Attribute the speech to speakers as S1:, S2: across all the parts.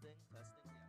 S1: Testing, testing, yeah.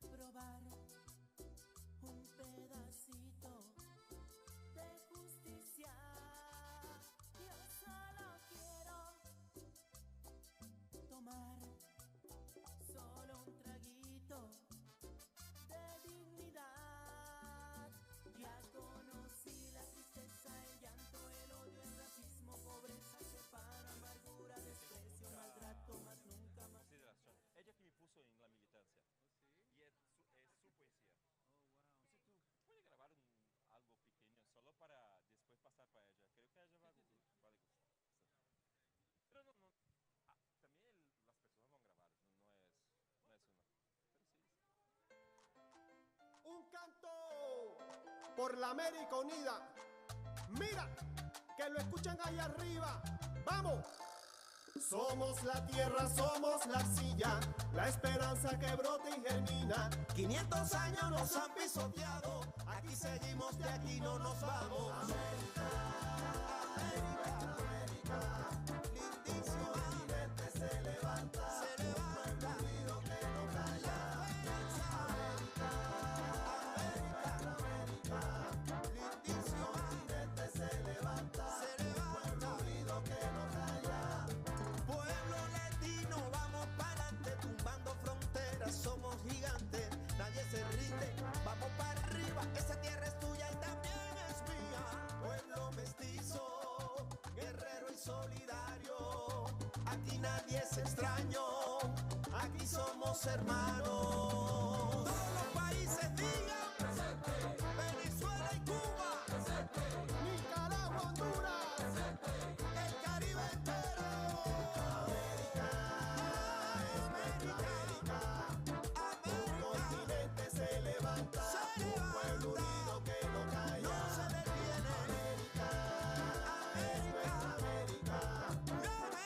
S2: Probar un pedacito de justicia. Yo solo quiero tomar solo un traguito de dignidad. Ya conocí la tristeza, el llanto, el odio, el racismo, pobreza, separo, amargura, desprecio, maltrato, más nunca más.
S3: Consideración. Ella que me puso en la militancia. Y es su poesía.
S4: Oh, wow.
S3: Entonces tú puedes grabar algo pequeño solo para después pasar para ella. Creo que a ella va a gustar. Pero no también las personas van a grabar, no es una. Pero sí.
S5: Un canto por la América Unida. Mira, que lo escuchan allá arriba. ¡Vamos! Somos la tierra, somos la arcilla, la esperanza que brota y germina. 500 años nos han pisoteado, aquí seguimos, de aquí no nos vamos. América, América, América, lindísimo continente se levanta, pueblo unido que no calla. América, América, América, lindísimo continente se levanta, pueblo unido que no calla. Pueblo latino, vamos para adelante, tumbando fronteras, somos gigantes, nadie se rinde, vamos para arriba, esa tierra es tuya y también es mía. Pueblo mestizo, guerrero y solidario, aquí nadie es extraño, aquí somos hermanos. Todos los países digan presente, Venezuela y Cuba presente, Nicaragua, Honduras presente, el Caribe entero. América, América, América, un continente se levanta, un pueblo unido que no calla, no se detiene. América, es nuestra América,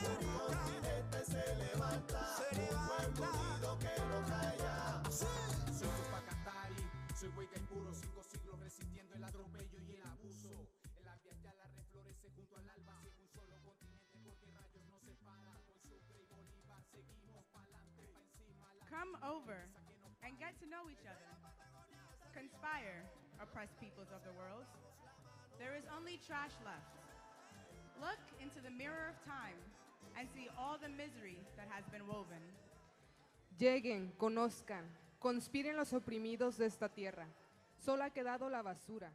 S5: un continente se levanta, un pueblo unido que no calla.
S1: Soy Tupacatari, soy hueca y puro, 5 siglos resistiendo el atropello y el abuso. El labia ya la reflorece junto al alba, sigue un solo continente porque rayos no separa. Con Sucre y Bolívar seguimos pa'lante, pa' encima la...
S4: Come over and get to know each other. Conspire, oppressed peoples of the world. There is only trash left. Look into the mirror of time and see all the misery that has been woven.
S6: Lleguen, conozcan, conspiren los oprimidos de esta tierra. Solo ha quedado la basura.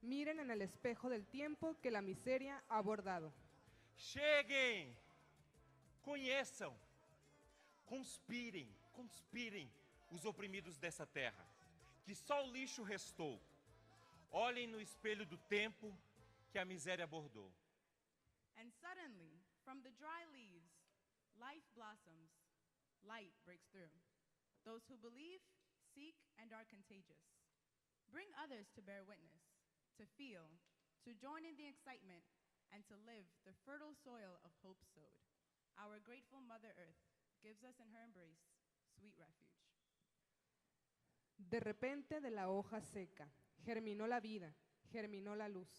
S6: Miren en el espejo del tiempo que la miseria ha bordado.
S3: Cheguem, conheçam, conspirem, conspirem os oprimidos dessa terra, que só o lixo restou. Olhem no espelho do tempo que a miséria bordou.
S4: And suddenly, from the dry leaves, life blossoms, light breaks through. Those who believe, seek, and are contagious. Bring others to bear witness, to feel, to join in the excitement, and to live the fertile soil of hope sowed. Our grateful Mother Earth gives us in her embrace sweet refuge.
S6: De repente de la hoja seca, germinó la vida, germinó la luz.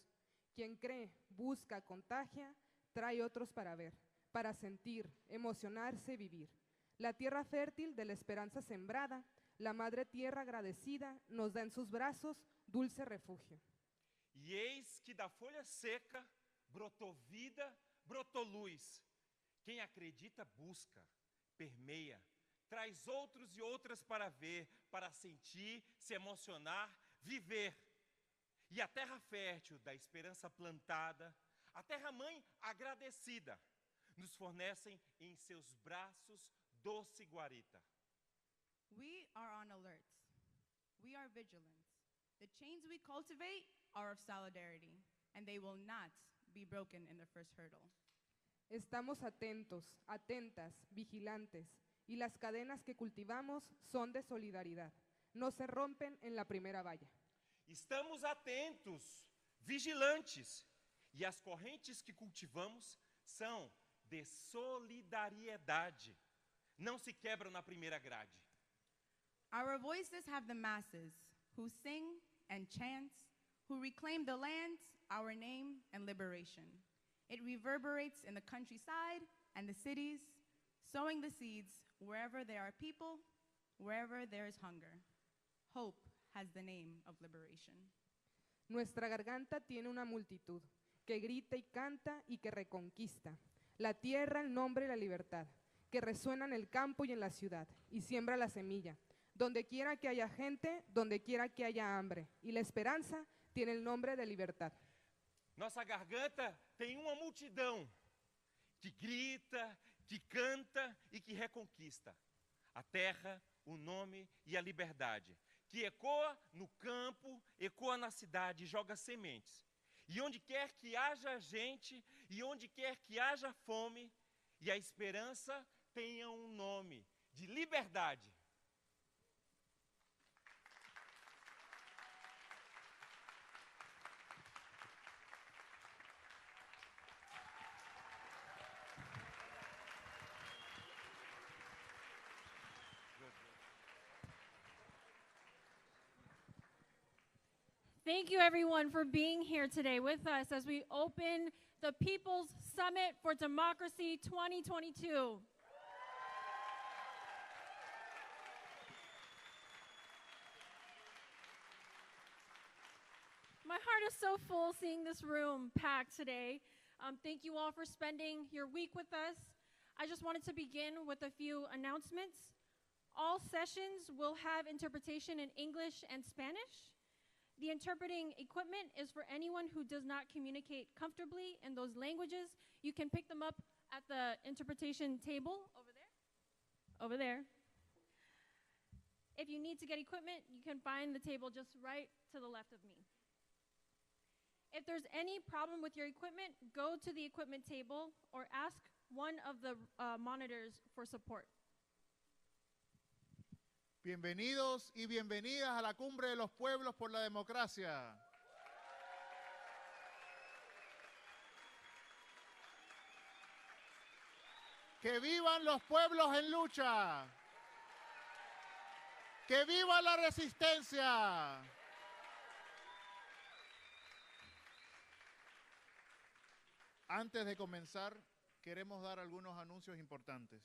S6: Quien cree, busca, contagia, trae otros para ver, para sentir, emocionarse, vivir. La tierra fértil de la esperanza sembrada, la madre tierra agradecida, nos da en sus brazos dulce refugio.
S3: E eis que da folha seca brotou vida, brotou luz. Quem acredita busca, permeia, traz outros e outras para ver, para sentir, se emocionar, viver. E a terra fértil da esperança plantada, a terra-mãe agradecida, nos fornecem em seus braços doce guarita.
S4: We are on alert. We are vigilant. The chains we cultivate are of solidarity, and they will not be broken in the first hurdle.
S6: Estamos atentos, atentas, vigilantes, y las cadenas que cultivamos son de solidaridad. No se rompen en la primera valla.
S3: Estamos atentos, vigilantes, e as correntes que cultivamos são de solidariedade. Não se quebram na primeira grade.
S4: Our voices have the masses who sing and chant, who reclaim the land, our name, and liberation. It reverberates in the countryside and the cities, sowing the seeds wherever there are people, wherever there is hunger. Hope has the name of liberation.
S6: Nuestra garganta tiene una multitud que grita y canta y que reconquista. La tierra, el nombre y la libertad, que resuena en el campo y en la ciudad y siembra la semilla. Donde quiera que haya gente, donde quiera que haya hambre. Y la esperanza tiene el nombre de libertad.
S3: Nossa garganta tem uma multidão que grita, que canta e que reconquista. A terra, o nome e a liberdade, que ecoa no campo, ecoa na cidade e joga sementes. E onde quer que haja gente, e onde quer que haja fome, e a esperança tenha um nome de liberdade.
S7: Thank you, everyone, for being here today with us as we open the People's Summit for Democracy 2022. My heart is so full seeing this room packed today. Thank you all for spending your week with us. I just wanted to begin with a few announcements. All sessions will have interpretation in English and Spanish. The interpreting equipment is for anyone who does not communicate comfortably in those languages. You can pick them up at the interpretation table over there. Over there. If you need to get equipment, you can find the table just right to the left of me. If there's any problem with your equipment, go to the equipment table or ask one of the monitors for support.
S8: Bienvenidos y bienvenidas a la Cumbre de los Pueblos por la Democracia. ¡Que vivan los pueblos en lucha! ¡Que viva la resistencia! Antes de comenzar, queremos dar algunos anuncios importantes.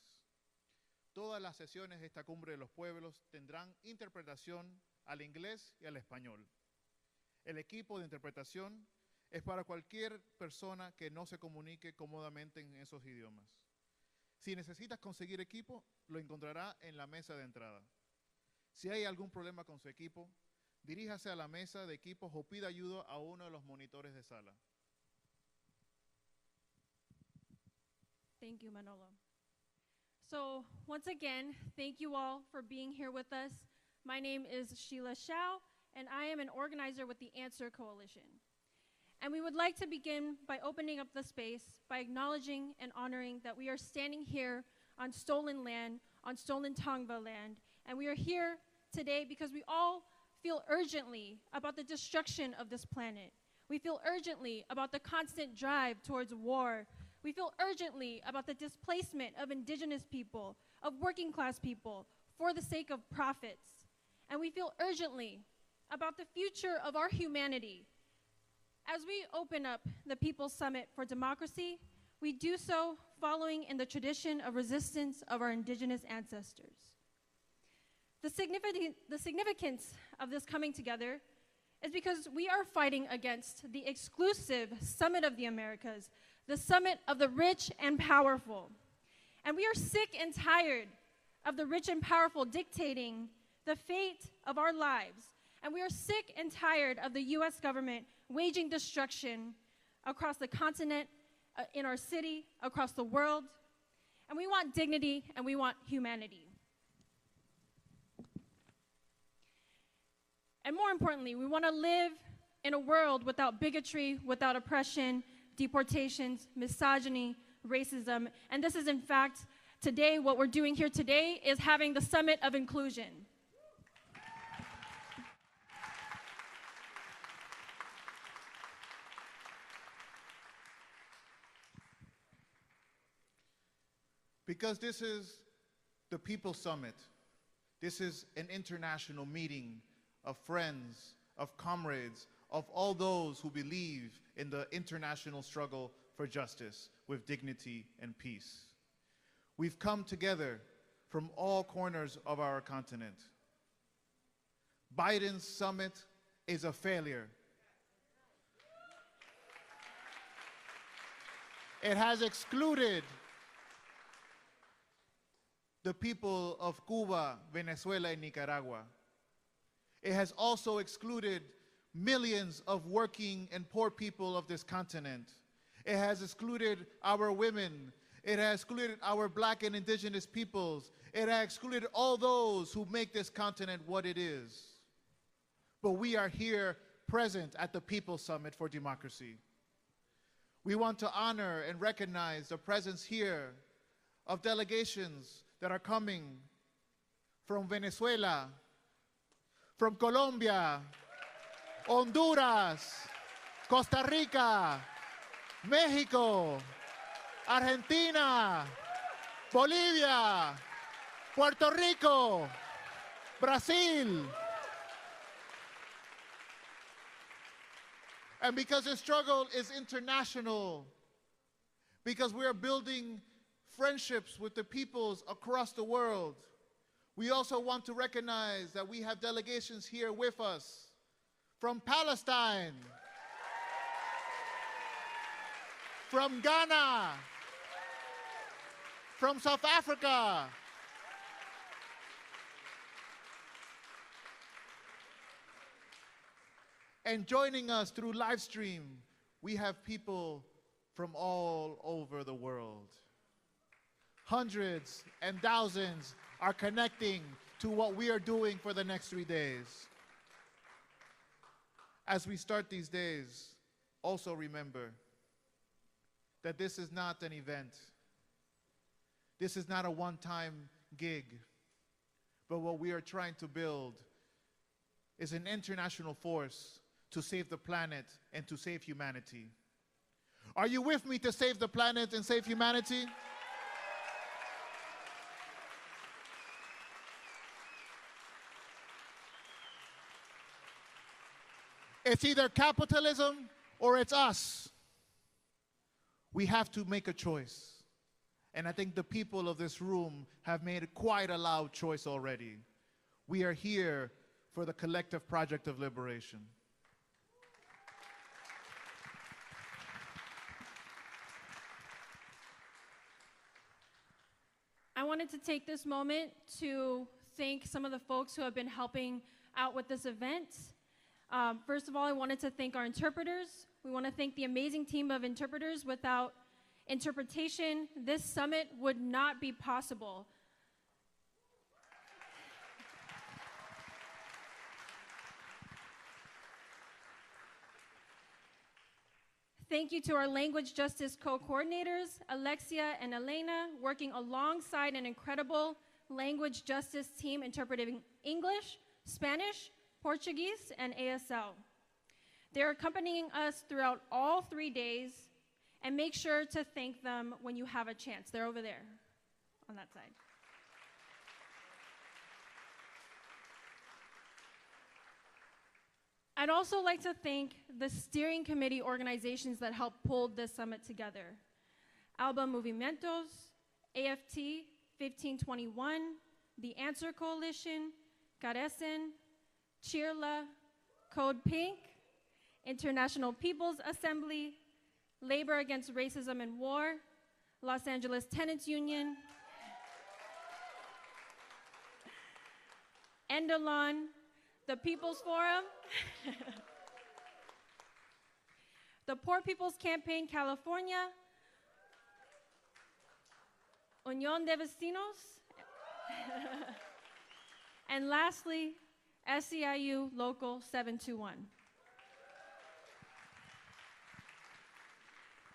S8: Todas las sesiones de esta Cumbre de los Pueblos tendrán interpretación al inglés y al español. El equipo de interpretación es para cualquier persona que no se comunique cómodamente en esos idiomas. Si necesitas conseguir equipo, lo encontrará en la mesa de entrada. Si hay algún problema con su equipo, diríjase a la mesa de equipos o pida ayuda a uno de los monitores de sala.
S7: Thank you, Manolo. So once again, thank you all for being here with us. My name is Sheila Xiao, and I am an organizer with the Answer Coalition. And we would like to begin by opening up the space by acknowledging and honoring that we are standing here on stolen land, on stolen Tongva land, and we are here today because we all feel urgently about the destruction of this planet. We feel urgently about the constant drive towards war. We feel urgently about the displacement of indigenous people, of working class people, for the sake of profits. And we feel urgently about the future of our humanity. As we open up the People's Summit for Democracy, we do so following in the tradition of resistance of our indigenous ancestors. The significance of this coming together is because we are fighting against the exclusive Summit of the Americas, the summit of the rich and powerful. And we are sick and tired of the rich and powerful dictating the fate of our lives. And we are sick and tired of the US government waging destruction across the continent, in our city, across the world. And we want dignity and we want humanity. And more importantly, we want to live in a world without bigotry, without oppression, deportations, misogyny, racism. And this is, in fact, today, what we're doing here today is having the Summit of Inclusion.
S8: Because this is the People's Summit. This is an international meeting of friends, of comrades, of all those who believe in the international struggle for justice with dignity and peace. We've come together from all corners of our continent. Biden's summit is a failure. It has excluded the people of Cuba, Venezuela, and Nicaragua. It has also excluded millions of working and poor people of this continent. It has excluded our women. It has excluded our black and indigenous peoples. It has excluded all those who make this continent what it is. But we are here present at the People's Summit for Democracy. We want to honor and recognize the presence here of delegations that are coming from Venezuela, from Colombia, Honduras, Costa Rica, México, Argentina, Bolivia, Puerto Rico, Brasil. And because this struggle is international, because we are building friendships with the peoples across the world, we also want to recognize that we have delegations here with us from Palestine, from Ghana, from South Africa, and joining us through live stream, we have people from all over the world. Hundreds and thousands are connecting to what we are doing for the next 3 days. As we start these days, also remember that this is not an event. This is not a one-time gig. But what we are trying to build is an international force to save the planet and to save humanity. Are you with me to save the planet and save humanity? It's either capitalism or it's us. We have to make a choice. And I think the people of this room have made quite a loud choice already. We are here for the collective project of liberation.
S7: I wanted to take this moment to thank some of the folks who have been helping out with this event. First of all, I wanted to thank our interpreters. We want to thank the amazing team of interpreters. Without interpretation, this summit would not be possible. Thank you to our language justice co-coordinators, Alexia and Elena, working alongside an incredible language justice team interpreting English, Spanish, Portuguese, and ASL. They're accompanying us throughout all 3 days, and make sure to thank them when you have a chance. They're over there on that side. I'd also like to thank the steering committee organizations that helped pull this summit together. Alba Movimientos, AFT 1521, the Answer Coalition, CARECEN, Shelia, Code Pink, International People's Assembly, Labor Against Racism and War, Los Angeles Tenants Union, Endelon, the People's Forum, the Poor People's Campaign California, Unión de Vecinos, and lastly, SEIU Local 721.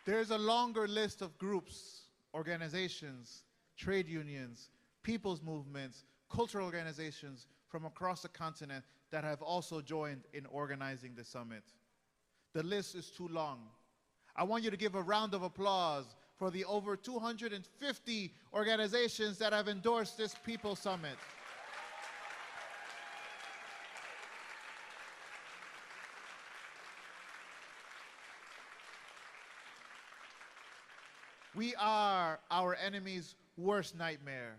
S8: There's a longer list of groups, organizations, trade unions, people's movements, cultural organizations from across the continent that have also joined in organizing the summit. The list is too long. I want you to give a round of applause for the over 250 organizations that have endorsed this People's Summit. We are our enemy's worst nightmare.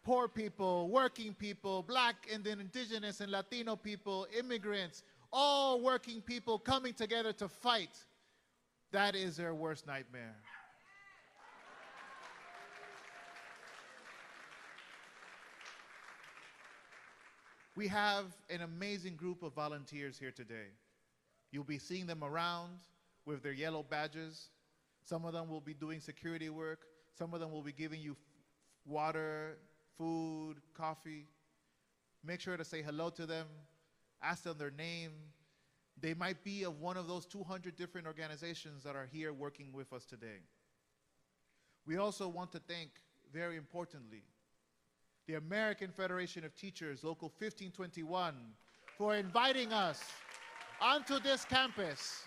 S8: Poor people, working people, Black and Indigenous and Latino people, immigrants, all working people coming together to fight. That is their worst nightmare. We have an amazing group of volunteers here today. You'll be seeing them around with their yellow badges. Some of them will be doing security work. Some of them will be giving you water, food, coffee. Make sure to say hello to them. Ask them their name. They might be of one of those 200 different organizations that are here working with us today. We also want to thank, very importantly, the American Federation of Teachers, Local 1521, for inviting us onto this campus.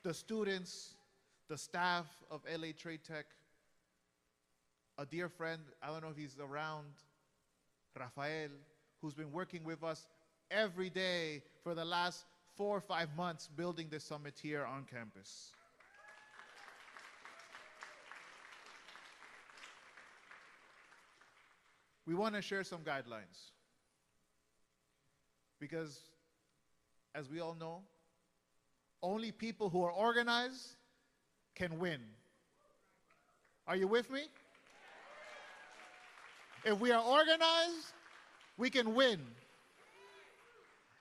S8: The students, the staff of LA Trade Tech, a dear friend, I don't know if he's around, Rafael, who's been working with us every day for the last 4 or 5 months building this summit here on campus. We want to share some guidelines because, as we all know, only people who are organized can win. Are you with me? If we are organized, we can win.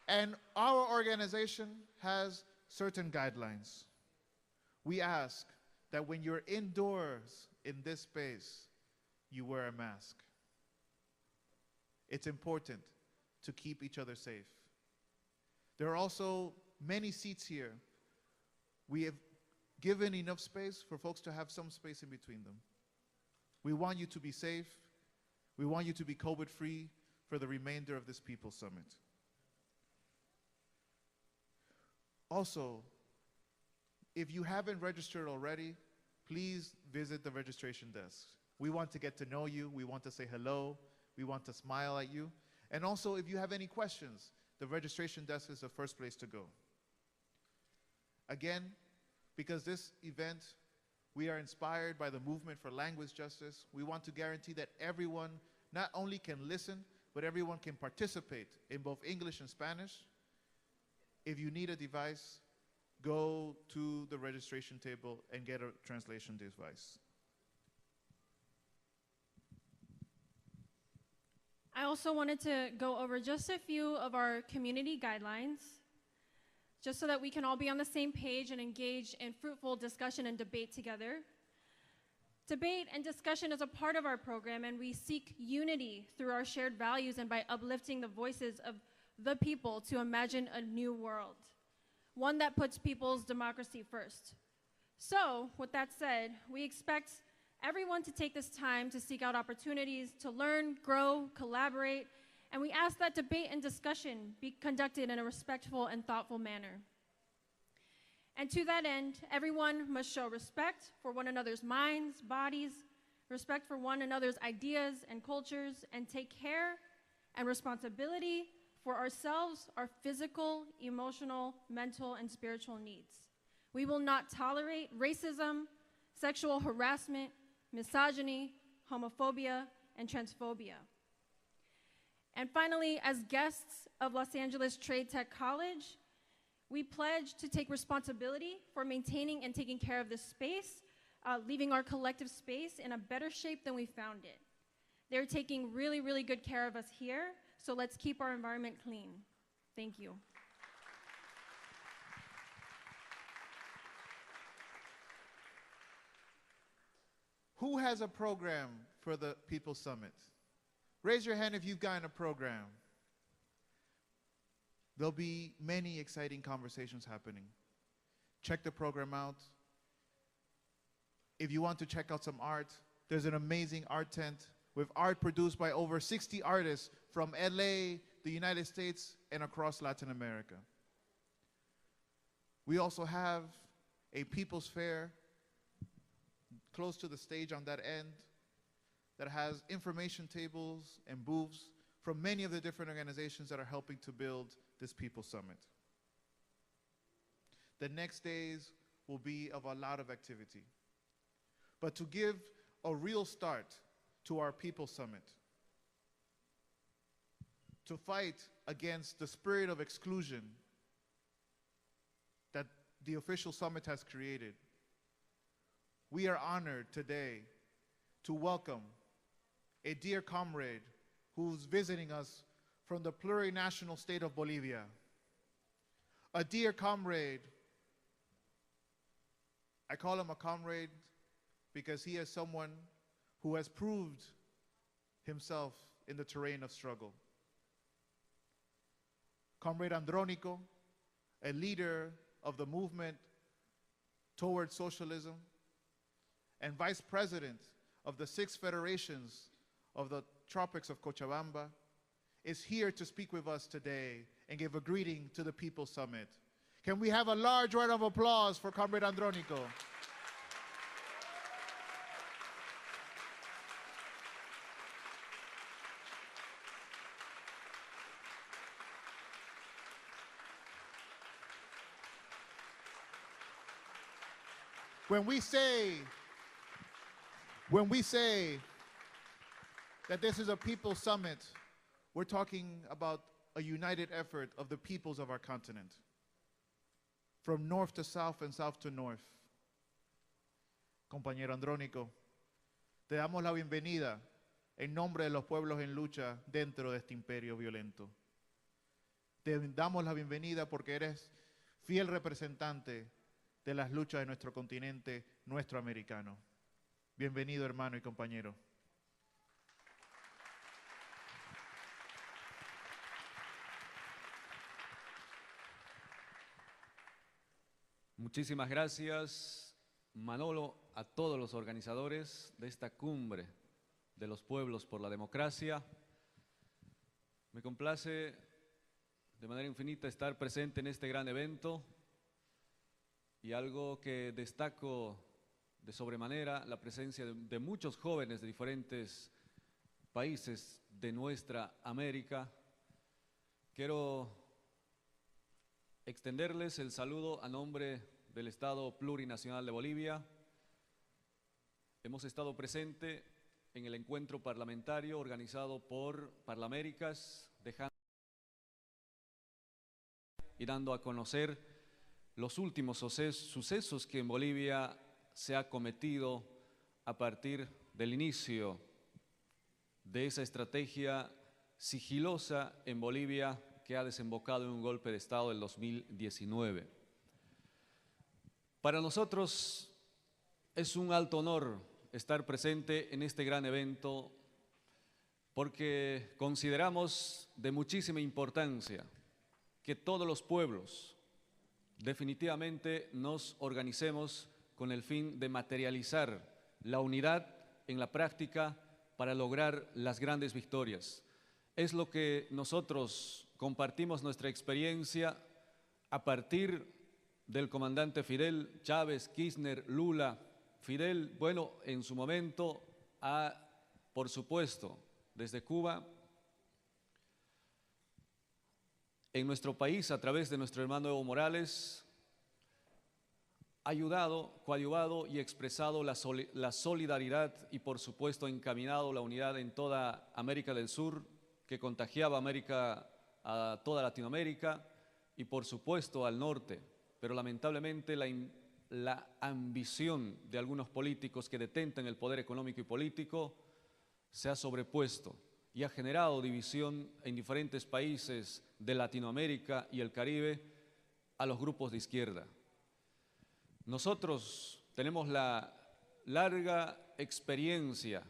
S8: And our organization has certain guidelines. We ask that when you're indoors in this space, you wear a mask. It's important to keep each other safe. There are also many seats here. We have given enough space for folks to have some space in between them. We want you to be safe. We want you to be COVID-free for the remainder of this People's Summit. Also, if you haven't registered already, please visit the registration desk. We want to get to know you. We want to say hello. We want to smile at you. And also, if you have any questions, the registration desk is the first place to go. Again, because this event, we are inspired by the movement for language justice, we want to guarantee that everyone not only can listen, but everyone can participate in both English and Spanish. If you need a device, go to the registration table and get a translation device.
S7: I also wanted to go over just a few of our community guidelines, just so that we can all be on the same page and engage in fruitful discussion and debate together. Debate and discussion is a part of our program, and we seek unity through our shared values and by uplifting the voices of the people to imagine a new world, one that puts people's democracy first. So, with that said, we expect everyone to take this time to seek out opportunities to learn, grow, collaborate, and we ask that debate and discussion be conducted in a respectful and thoughtful manner. And to that end, everyone must show respect for one another's minds, bodies, respect for one another's ideas and cultures, and take care and responsibility for ourselves, our physical, emotional, mental, and spiritual needs. We will not tolerate racism, sexual harassment, misogyny, homophobia, and transphobia. And finally, as guests of Los Angeles Trade Tech College, we pledge to take responsibility for maintaining and taking care of this space, leaving our collective space in a better shape than we found it. They're taking really, really good care of us here, so let's keep our environment clean. Thank you.
S8: Who has a program for the People's Summit? Raise your hand if you've gotten a program. There'll be many exciting conversations happening. Check the program out. If you want to check out some art, there's an amazing art tent with art produced by over 60 artists from LA, the United States, and across Latin America. We also have a People's Fair close to the stage on that end that has information tables and booths from many of the different organizations that are helping to build this People's Summit. The next days will be of a lot of activity. But to give a real start to our People's Summit, to fight against the spirit of exclusion that the official summit has created, we are honored today to welcome a dear comrade who's visiting us from the plurinational state of Bolivia. A dear comrade. I call him a comrade because he is someone who has proved himself in the terrain of struggle. Comrade Andrónico, a leader of the movement towards socialism, and vice president of the 6 federations of the tropics of Cochabamba, is here to speak with us today and give a greeting to the People's Summit. Can we have a large round of applause for Comrade Andrónico? When we say that this is a people's summit, we're talking about a united effort of the peoples of our continent, from north to south and south to north. Compañero Andrónico, te damos la bienvenida en nombre de los pueblos en lucha dentro de este imperio violento. Te damos la bienvenida porque eres fiel representante de las luchas de nuestro continente, nuestro americano. Bienvenido, hermano y compañero.
S9: Muchísimas gracias, Manolo, a todos los organizadores de esta cumbre de los pueblos por la democracia. Me complace de manera infinita estar presente en este gran evento y algo que destaco de sobremanera, la presencia de muchos jóvenes de diferentes países de nuestra América. Quiero extenderles el saludo a nombre del Estado Plurinacional de Bolivia. Hemos estado presentes en el encuentro parlamentario organizado por Parlaméricas, dejando y dando a conocer los últimos sucesos que en Bolivia se ha cometido a partir del inicio de esa estrategia sigilosa en Bolivia que ha desembocado en un golpe de Estado del 2019. Para nosotros es un alto honor estar presente en este gran evento porque consideramos de muchísima importancia que todos los pueblos definitivamente nos organicemos con el fin de materializar la unidad en la práctica para lograr las grandes victorias. Es lo que nosotros compartimos nuestra experiencia a partir del comandante Fidel, Chávez, Kirchner, Lula. Fidel, bueno, en su momento por supuesto, desde Cuba, en nuestro país, a través de nuestro hermano Evo Morales, ayudado, coadyuvado y expresado la solidaridad y por supuesto encaminado la unidad en toda América del Sur, que contagiaba a toda Latinoamérica y por supuesto al norte, pero lamentablemente la ambición de algunos políticos que detentan el poder económico y político se ha sobrepuesto y ha generado división en diferentes países de Latinoamérica y el Caribe a los grupos de izquierda. Nosotros tenemos la larga experiencia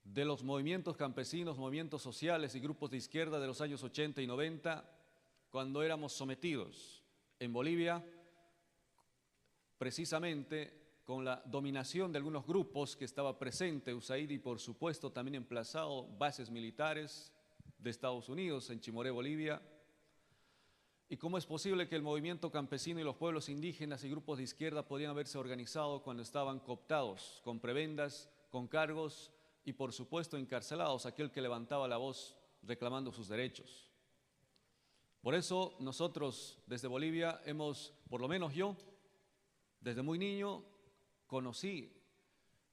S9: de los movimientos campesinos, movimientos sociales y grupos de izquierda de los años 80 y 90, cuando éramos sometidos en Bolivia, precisamente con la dominación de algunos grupos que estaba presente USAID y por supuesto también emplazado bases militares de Estados Unidos en Chimoré, Bolivia. ¿Y cómo es posible que el movimiento campesino y los pueblos indígenas y grupos de izquierda podían haberse organizado cuando estaban cooptados, con prebendas, con cargos y por supuesto encarcelados aquel que levantaba la voz reclamando sus derechos? Por eso nosotros desde Bolivia por lo menos yo, desde muy niño, conocí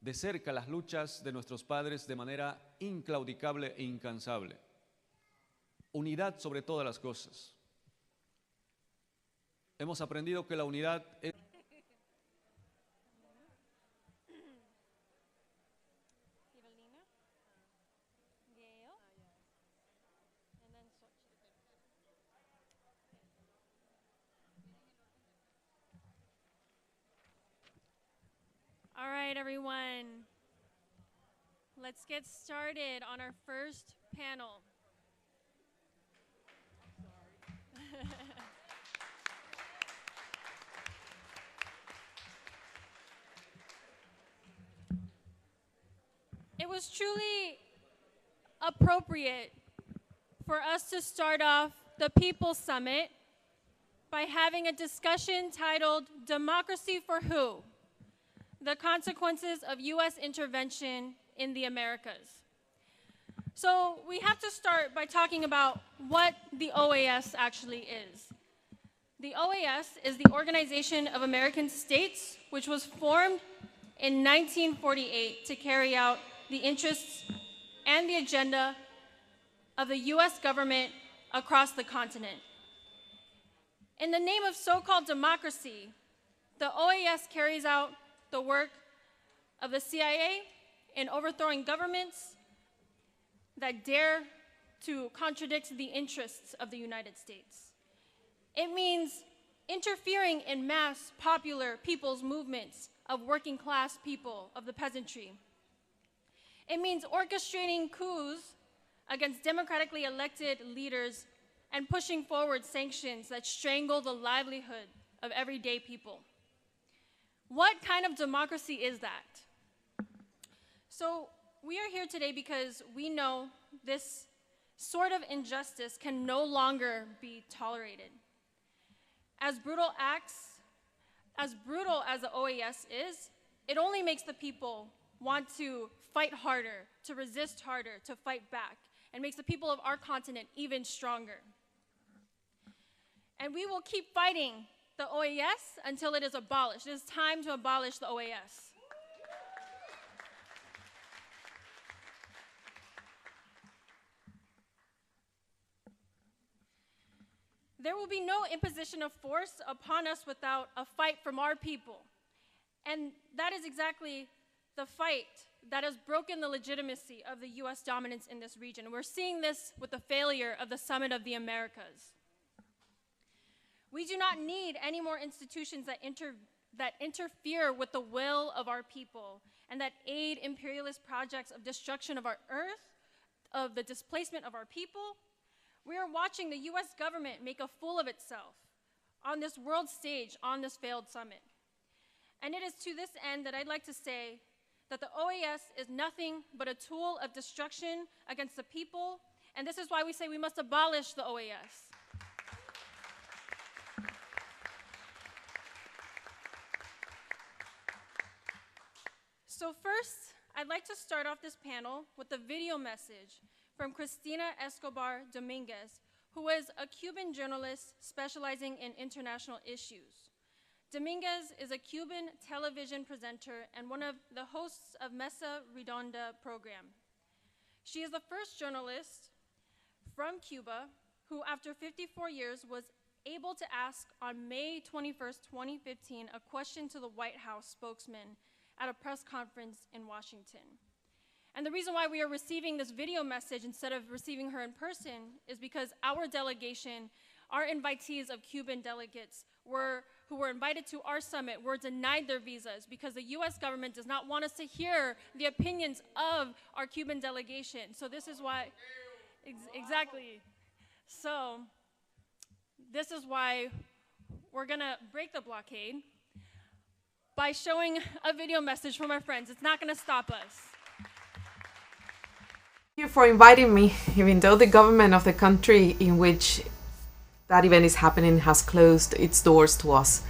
S9: de cerca las luchas de nuestros padres de manera inclaudicable e incansable. Unidad sobre todas las cosas. Hemos aprendido que la unidad es...
S7: Fidelina, Gail, and then Xochitl. All right, everyone. Let's get started on our first panel. It was truly appropriate for us to start off the People's Summit by having a discussion titled Democracy for Who? The Consequences of U.S. Intervention in the Americas. So we have to start by talking about what the OAS actually is. The OAS is the Organization of American States, which was formed in 1948 to carry out the interests and the agenda of the US government across the continent. In the name of so-called democracy, the OAS carries out the work of the CIA in overthrowing governments that dare to contradict the interests of the United States. It means interfering in mass popular people's movements of working class people, of the peasantry. It means orchestrating coups against democratically elected leaders and pushing forward sanctions that strangle the livelihood of everyday people. What kind of democracy is that? So we are here today because we know this sort of injustice can no longer be tolerated. As brutal as the OAS is, it only makes the people want to fight harder, to resist harder, to fight back, and makes the people of our continent even stronger. And we will keep fighting the OAS until it is abolished. It is time to abolish the OAS. There will be no imposition of force upon us without a fight from our people. And that is exactly the fight that has broken the legitimacy of the US dominance in this region. We're seeing this with the failure of the Summit of the Americas. We do not need any more institutions that interfere with the will of our people and that aid imperialist projects of destruction of our earth, of the displacement of our people. We are watching the US government make a fool of itself on this world stage, on this failed summit. And it is to this end that I'd like to say that the OAS is nothing but a tool of destruction against the people, and this is why we say we must abolish the OAS. So first, I'd like to start off this panel with a video message from Cristina Escobar Dominguez, who is a Cuban journalist specializing in international issues. Dominguez is a Cuban television presenter and one of the hosts of Mesa Redonda program. She is the first journalist from Cuba who, after 54 years, was able to ask on May 21st, 2015, a question to the White House spokesman at a press conference in Washington. And the reason why we are receiving this video message instead of receiving her in person is because our delegation, our invitees of Cuban delegates who were invited to our summit were denied their visas because the US government does not want us to hear the opinions of our Cuban delegation. So this is why, exactly. So this is why we're gonna break the blockade by showing a video message from our friends. It's not gonna stop us.
S10: Thank you for inviting me, even though the government of the country in which that event is happening has closed its doors to us.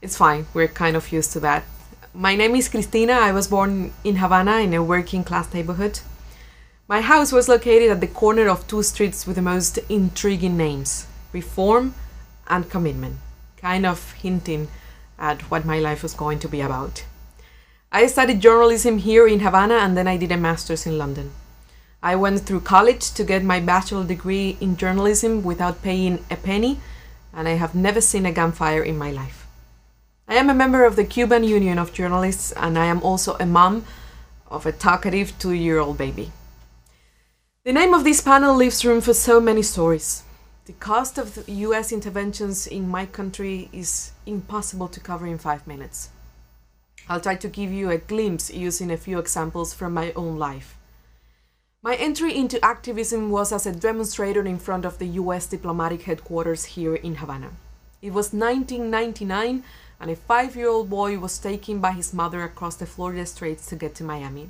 S10: It's fine, we're kind of used to that. My name is Cristina. I was born in Havana in a working class neighborhood. My house was located at the corner of two streets with the most intriguing names, Reform and Commitment, kind of hinting at what my life was going to be about. I studied journalism here in Havana and then I did a master's in London. I went through college to get my bachelor degree in journalism without paying a penny, and I have never seen a gunfire in my life. I am a member of the Cuban Union of Journalists, and I am also a mom of a talkative 2-year-old baby. The name of this panel leaves room for so many stories. The cost of the US interventions in my country is impossible to cover in 5 minutes. I'll try to give you a glimpse using a few examples from my own life. My entry into activism was as a demonstrator in front of the US diplomatic headquarters here in Havana. It was 1999 and a 5-year-old boy was taken by his mother across the Florida Straits to get to Miami.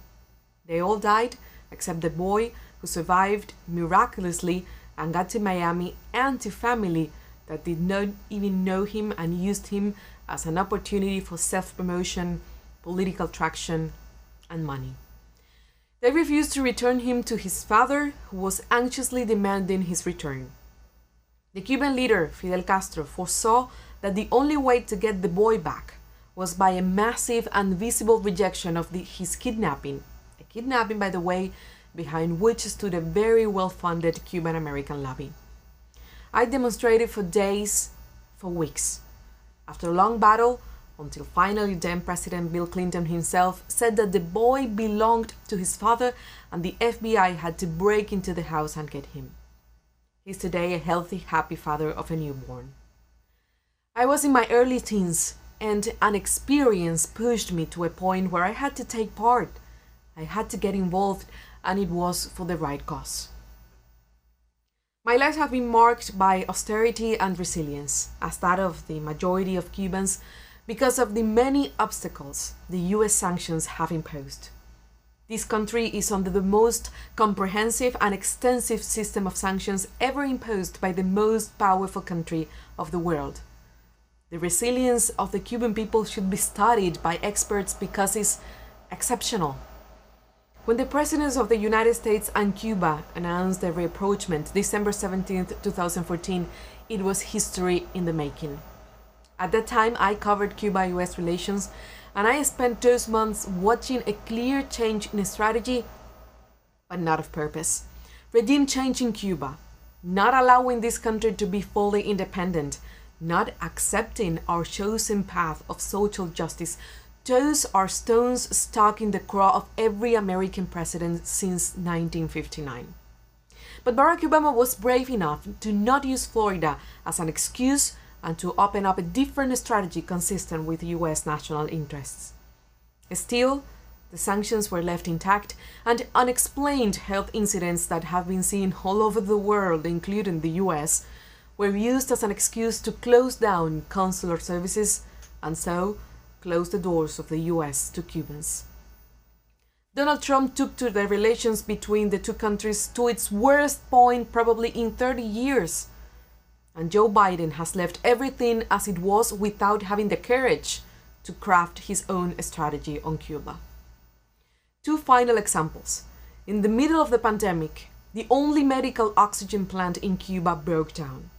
S10: They all died except the boy, who survived miraculously and got to Miami and to family that did not even know him and used him as an opportunity for self-promotion, political traction, and money. They refused to return him to his father, who was anxiously demanding his return. The Cuban leader, Fidel Castro, foresaw that the only way to get the boy back was by a massive and visible rejection of his kidnapping. A kidnapping, by the way, behind which stood a very well-funded Cuban-American lobby. I demonstrated for days, for weeks. After a long battle, until finally then President Bill Clinton himself said that the boy belonged to his father and the FBI had to break into the house and get him. He's today a healthy, happy father of a newborn. I was in my early teens, and an experience pushed me to a point where I had to take part. I had to get involved, and it was for the right cause. My life has been marked by austerity and resilience, as that of the majority of Cubans, because of the many obstacles the US sanctions have imposed. This country is under the most comprehensive and extensive system of sanctions ever imposed by the most powerful country of the world. The resilience of the Cuban people should be studied by experts because it's exceptional. When the presidents of the United States and Cuba announced their rapprochement December 17, 2014, it was history in the making. At that time, I covered Cuba-US relations, and I spent those months watching a clear change in strategy, but not of purpose. Regime change in Cuba, not allowing this country to be fully independent, not accepting our chosen path of social justice. Those are stones stuck in the craw of every American president since 1959. But Barack Obama was brave enough to not use Florida as an excuse and to open up a different strategy consistent with US national interests. Still, the sanctions were left intact, and unexplained health incidents that have been seen all over the world, including the US, were used as an excuse to close down consular services and so close the doors of the US to Cubans. Donald Trump took to the relations between the two countries to its worst point probably in 30 years. And Joe Biden has left everything as it was without having the courage to craft his own strategy on Cuba. Two final examples. In the middle of the pandemic, the only medical oxygen plant in Cuba broke down.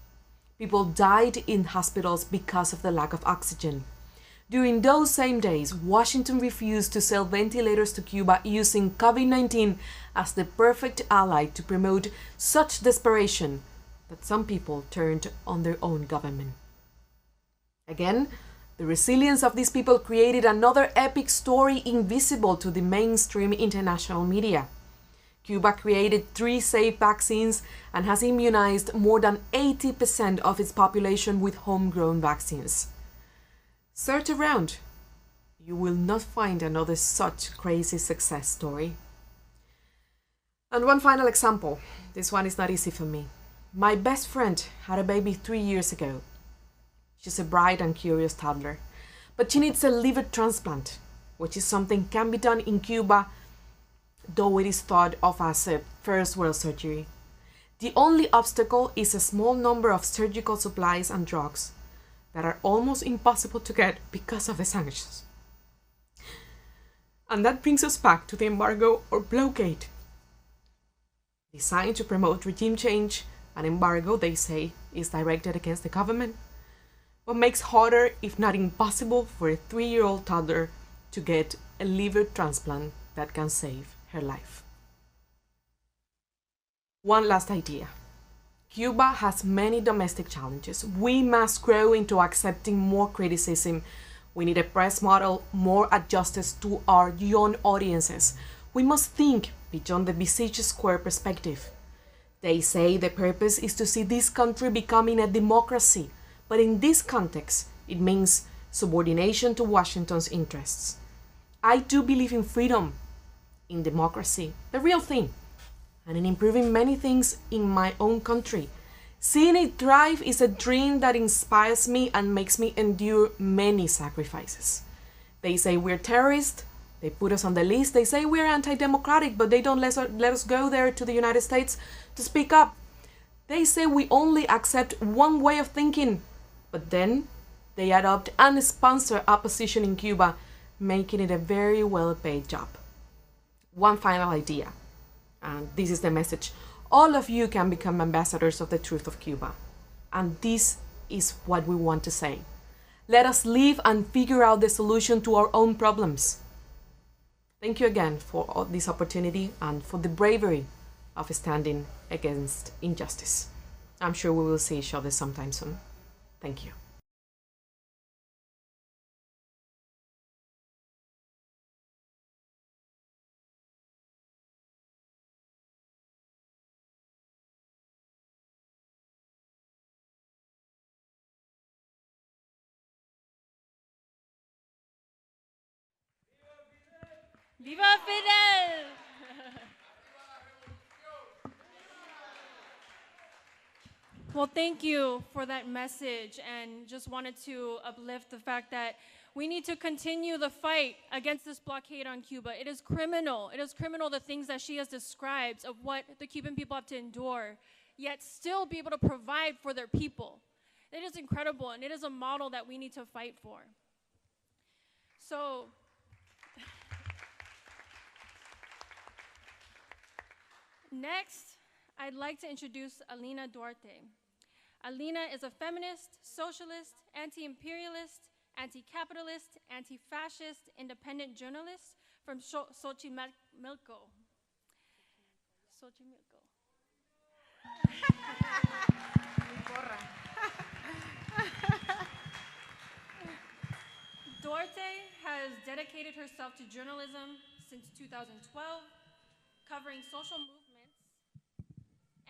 S10: People died in hospitals because of the lack of oxygen. During those same days, Washington refused to sell ventilators to Cuba, using COVID-19 as the perfect ally to promote such desperation that some people turned on their own government. Again, the resilience of these people created another epic story invisible to the mainstream international media. Cuba created 3 safe vaccines and has immunized more than 80% of its population with homegrown vaccines. Search around. You will not find another such crazy success story. And one final example. This one is not easy for me. My best friend had a baby 3 years ago. She's a bright and curious toddler, but she needs a liver transplant, which is something can be done in Cuba, though it is thought of as a first world surgery. The only obstacle is a small number of surgical supplies and drugs that are almost impossible to get because of the sanctions. And that brings us back to the embargo or blockade. Designed to promote regime change, an embargo, they say, is directed against the government, but makes harder, if not impossible, for a 3-year-old toddler to get a liver transplant that can save her life. One last idea. Cuba has many domestic challenges. We must grow into accepting more criticism. We need a press model more adjusted to our young audiences. We must think beyond the besieged square perspective. They say the purpose is to see this country becoming a democracy, but in this context, it means subordination to Washington's interests. I do believe in freedom, in democracy, the real thing, and in improving many things in my own country. Seeing it thrive is a dream that inspires me and makes me endure many sacrifices. They say we're terrorists. They put us on the list. They say we're anti-democratic, but they don't let us go there to the United States to speak up. They say we only accept one way of thinking, but then they adopt and sponsor opposition in Cuba, making it a very well-paid job. One final idea, and this is the message. All of you can become ambassadors of the truth of Cuba. And this is what we want to say. Let us live and figure out the solution to our own problems. Thank you again for this opportunity and for the bravery of standing against injustice. I'm sure we will see each other sometime soon. Thank you.
S7: Viva Fidel! Well, thank you for that message, and just wanted to uplift the fact that we need to continue the fight against this blockade on Cuba. It is criminal. It is criminal, the things that she has described of what the Cuban people have to endure, yet still be able to provide for their people. It is incredible, and it is a model that we need to fight for. So, next, I'd like to introduce Alina Duarte. Alina is a feminist, socialist, anti-imperialist, anti-capitalist, anti-fascist, independent journalist from Xochimilco. Duarte has dedicated herself to journalism since 2012, covering social movements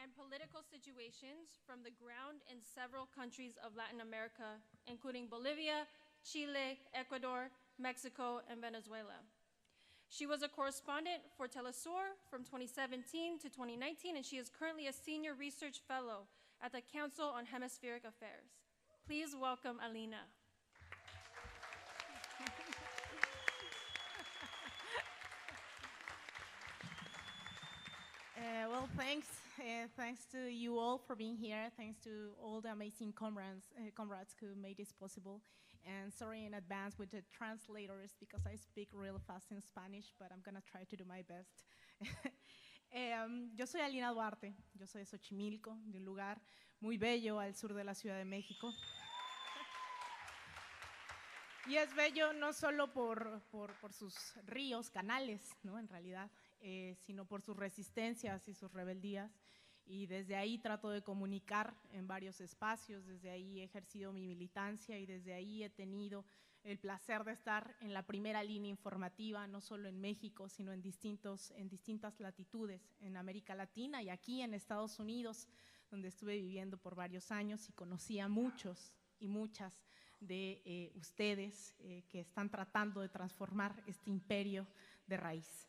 S7: and political situations from the ground in several countries of Latin America, including Bolivia, Chile, Ecuador, Mexico, and Venezuela. She was a correspondent for Telesur from 2017 to 2019, and she is currently a senior research fellow at the Council on Hemispheric Affairs. Please welcome Alina.
S11: Well, thanks. Thanks to you all for being here. Thanks to all the amazing comrades who made this possible. And sorry in advance with the translators because I speak real fast in Spanish, but I'm gonna try to do my best. Yo soy Alina Duarte. Yo soy de Xochimilco, de un lugar muy bello al sur de la Ciudad de México. Y es bello no solo por sus ríos, canales, ¿no? En realidad, sino por sus resistencias y sus rebeldías. Y desde ahí trato de comunicar en varios espacios, desde ahí he ejercido mi militancia y desde ahí he tenido el placer de estar en la primera línea informativa, no solo en México, sino en distintas latitudes, en América Latina y aquí en Estados Unidos, donde estuve viviendo por varios años y conocí a muchos y muchas de ustedes que están tratando de transformar este imperio de raíz.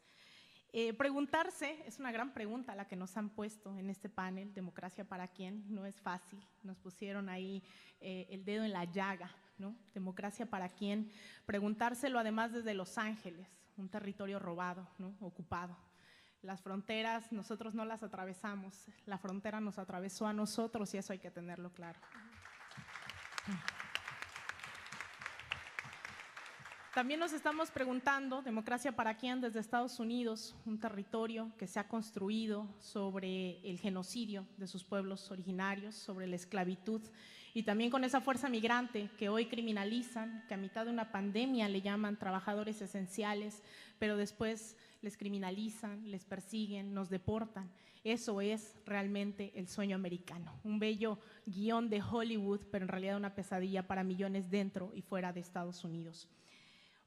S11: Preguntarse, es una gran pregunta la que nos han puesto en este panel, ¿democracia para quién? No es fácil, nos pusieron ahí el dedo en la llaga, ¿no? ¿Democracia para quién? Preguntárselo además desde Los Ángeles, un territorio robado, ¿no? Ocupado. Las fronteras nosotros no las atravesamos, la frontera nos atravesó a nosotros y eso hay que tenerlo claro. También nos estamos preguntando, ¿democracia para quién? Desde Estados Unidos, un territorio que se ha construido sobre el genocidio de sus pueblos originarios, sobre la esclavitud y también con esa fuerza migrante que hoy criminalizan, que a mitad de una pandemia le llaman trabajadores esenciales, pero después les criminalizan, les persiguen, nos deportan. Eso es realmente el sueño americano, un bello guión de Hollywood, pero en realidad una pesadilla para millones dentro y fuera de Estados Unidos.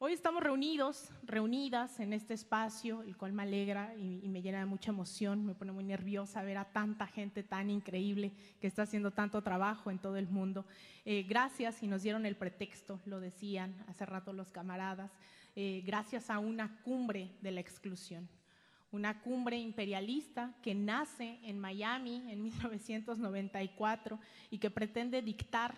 S11: Hoy estamos reunidas en este espacio, el cual me alegra y me llena de mucha emoción, me pone muy nerviosa ver a tanta gente tan increíble que está haciendo tanto trabajo en todo el mundo. Gracias y nos dieron el pretexto, lo decían hace rato los camaradas, gracias a una cumbre de la exclusión, una cumbre imperialista que nace en Miami en 1994 y que pretende dictar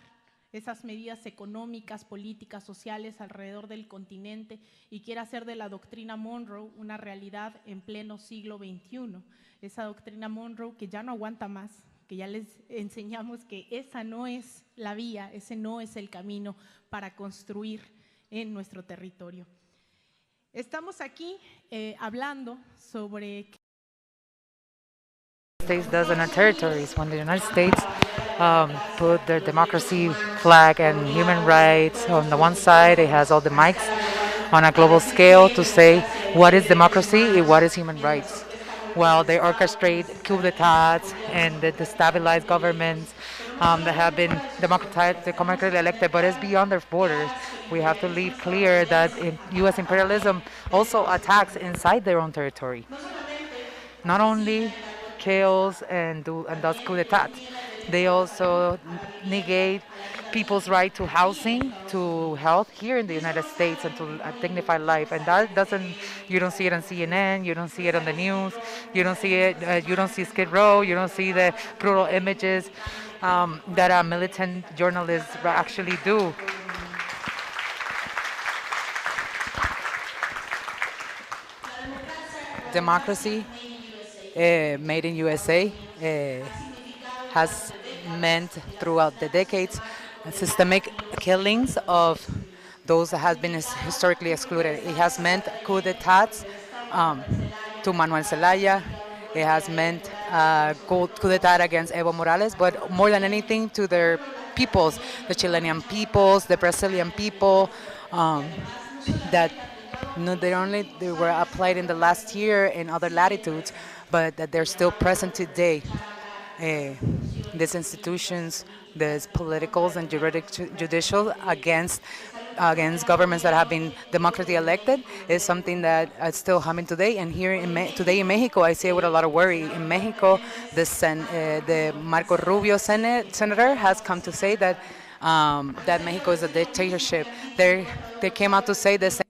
S11: esas medidas económicas, políticas, sociales alrededor del continente y quiere hacer de la doctrina Monroe una realidad en pleno siglo XXI. Esa doctrina Monroe que ya no aguanta más, que ya les enseñamos que esa no es la vía, ese no es el camino para construir en nuestro territorio. Estamos aquí hablando sobre
S12: States does on our territories when the United States put their democracy flag and human rights on the one side. It has all the mics on a global scale to say what is democracy and what is human rights. While they orchestrate coup d'etats and they destabilize governments that have been democratically elected, but it's beyond their borders. We have to leave clear that U.S. imperialism also attacks inside their own territory. Not only kills and does coup d'etat, they also negate people's right to housing, to health here in the United States, and to a dignified life. And that doesn't, you don't see it on CNN, you don't see it on the news, you don't see it, you don't see Skid Row, you don't see the brutal images that militant journalists actually do. Democracy made in USA has meant throughout the decades systemic killings of those that have been historically excluded. It has meant coup d'etats to Manuel Zelaya. It has meant coup d'etat against Evo Morales, but more than anything to their peoples, the Chilean peoples, the Brazilian people, that not only they were applied in the last year in other latitudes, but that they're still present today. These institutions, these politicals and judicial against governments that have been democratically elected is something that is still happening today. And here today in Mexico, I see it with a lot of worry. In Mexico, the Marco Rubio senator has come to say that that Mexico is a dictatorship. They came out to say the same.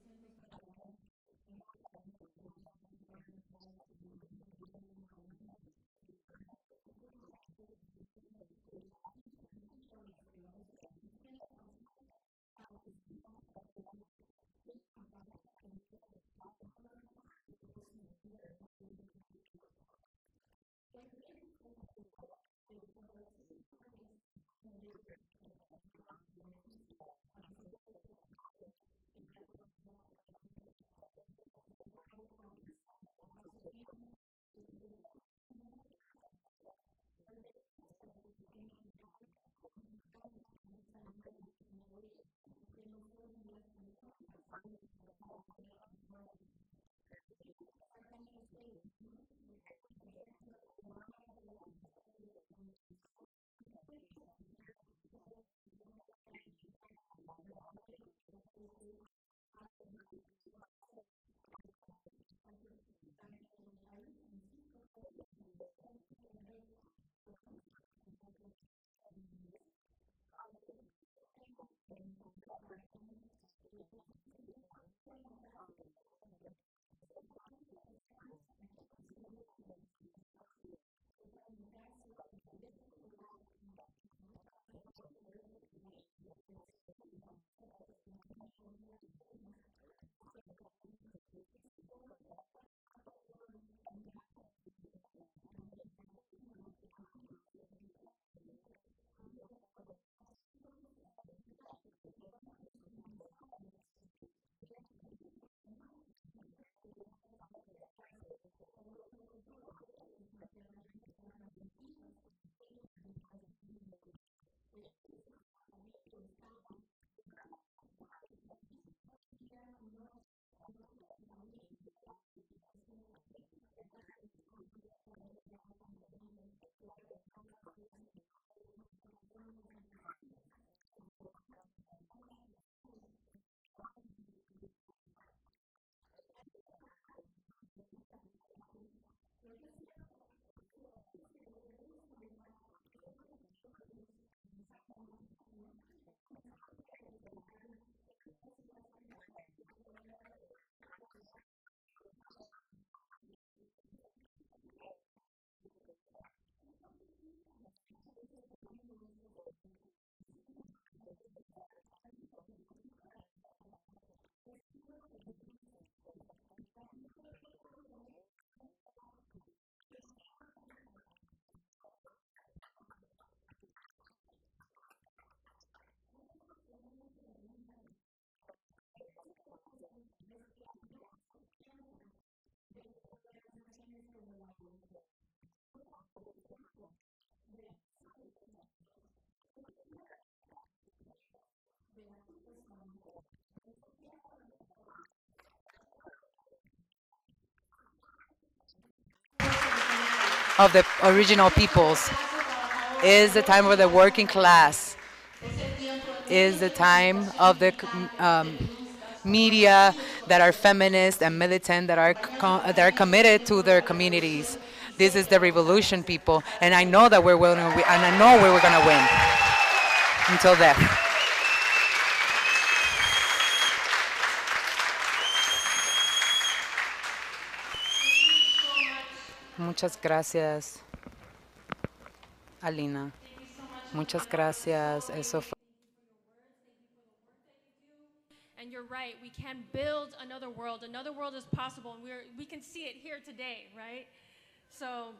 S12: of the original peoples. Is the time for the working class. Is the time of the media that are feminist and militant, that are committed to their communities. This is the revolution, people, and I know that we're willing, and I know we're going to win until death. Muchas gracias, Alina. Muchas gracias. Eso fue.
S7: And you're right, we can build another world. Another world is possible, and we can see it here today, right? So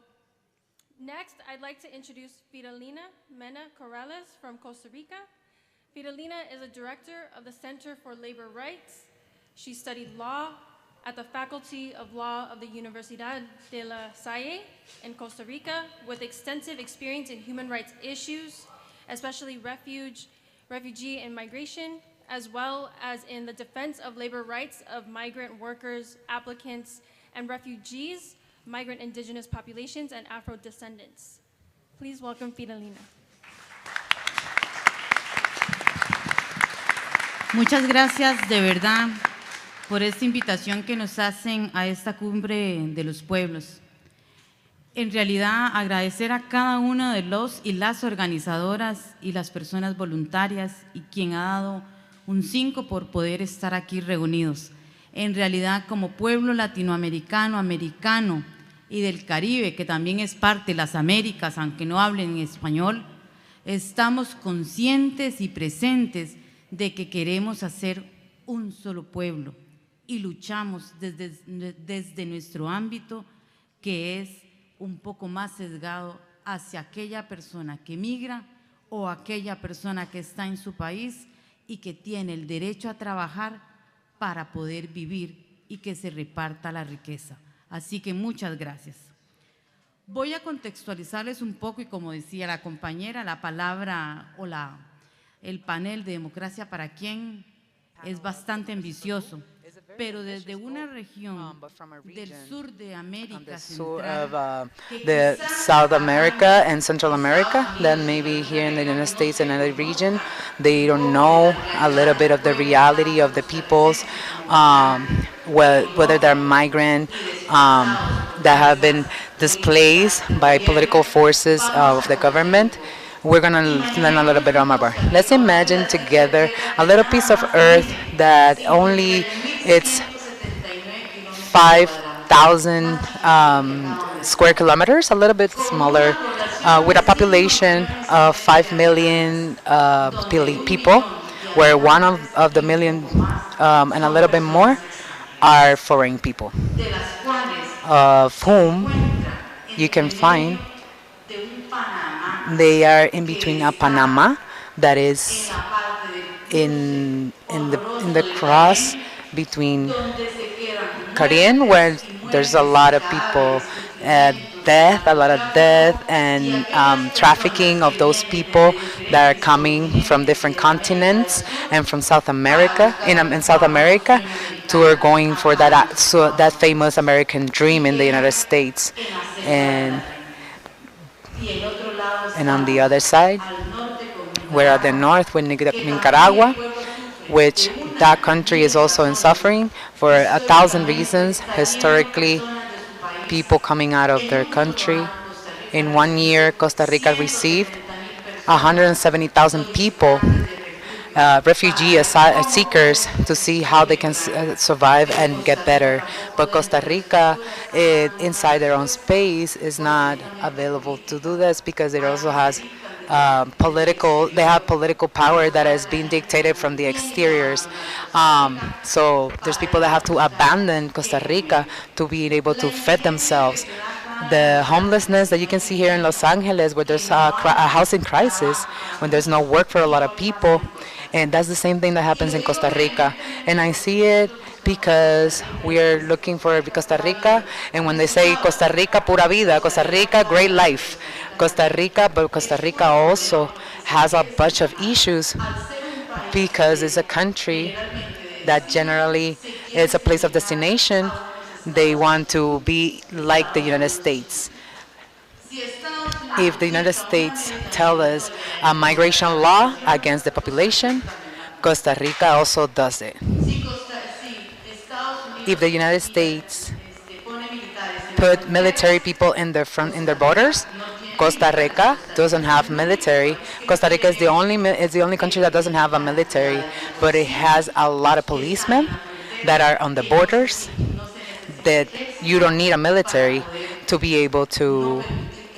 S7: next, I'd like to introduce Fidelina Mena Corrales from Costa Rica. Fidelina is a director of the Center for Labor Rights. She studied law at the Faculty of Law of the Universidad de La Salle in Costa Rica, with extensive experience in human rights issues, especially refugee and migration, as well as in the defense of labor rights of migrant workers, applicants, and refugees, migrant indigenous populations, and Afro-descendants. Please welcome Fidelina.
S13: Muchas gracias de verdad por esta invitación que nos hacen a esta cumbre de los pueblos. En realidad, agradecer a cada uno de los y las organizadoras y las personas voluntarias y quien ha dado un 5 por poder estar aquí reunidos. En realidad, como pueblo latinoamericano, americano y del Caribe, que también es parte de las Américas, aunque no hablen en español, estamos conscientes y presentes de que queremos hacer un solo pueblo y luchamos desde nuestro ámbito, que es un poco más sesgado hacia aquella persona que migra o aquella persona que está en su país y que tiene el derecho a trabajar para poder vivir y que se reparta la riqueza. Así que muchas gracias. Voy a contextualizarles un poco y, como decía la compañera, la palabra o el panel de Democracia para Quién es bastante ambicioso, pero desde una región del sur de América Central,
S12: the South America and Central America, that maybe here in the United States and other region, they don't know a little bit of the reality of the peoples, whether they're migrant, that have been displaced by political forces of the government. We're going to learn a little bit more. Let's imagine together a little piece of earth that only it's 5,000 square kilometers, a little bit smaller, with a population of 5 million people, where one of the million and a little bit more are foreign people, of whom you can find they are in between a Panama that is in the cross between Caribbean, where there's a lot of people, a lot of death and trafficking of those people that are coming from different continents and from South America, in South America, to going for that famous American dream in the United States. And on the other side, we're at the north with Nicaragua, which that country is also in suffering for 1,000 reasons. Historically, people coming out of their country. In 1 year, Costa Rica received 170,000 people, refugee seekers, to see how they can survive and get better. But Costa Rica, inside their own space, is not available to do this because it also has political power that is being dictated from the exteriors. So there's people that have to abandon Costa Rica to be able to feed themselves. The homelessness that you can see here in Los Angeles, where there's a housing crisis, when there's no work for a lot of people, and that's the same thing that happens in Costa Rica. And I see it because we are looking for Costa Rica, and when they say Costa Rica pura vida, Costa Rica great life, Costa Rica, but Costa Rica also has a bunch of issues because it's a country that generally is a place of destination. They want to be like the United States. If the United States tell us a migration law against the population, Costa Rica also does it. If the United States put military people in their front, in their borders, Costa Rica doesn't have military. Costa Rica is the only country that doesn't have a military, but it has a lot of policemen that are on the borders. That you don't need a military to be able to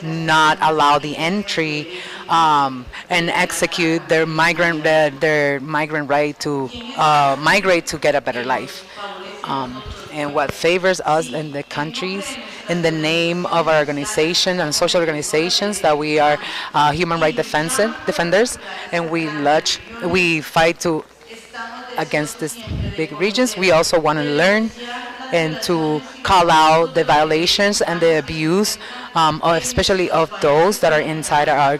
S12: not allow the entry and execute their migrant right to migrate to get a better life. And what favors us in the countries, in the name of our organization and social organizations, that we are human rights defenders, and we fight against these big regions. We also want to learn and to call out the violations and the abuse, especially of those that are inside our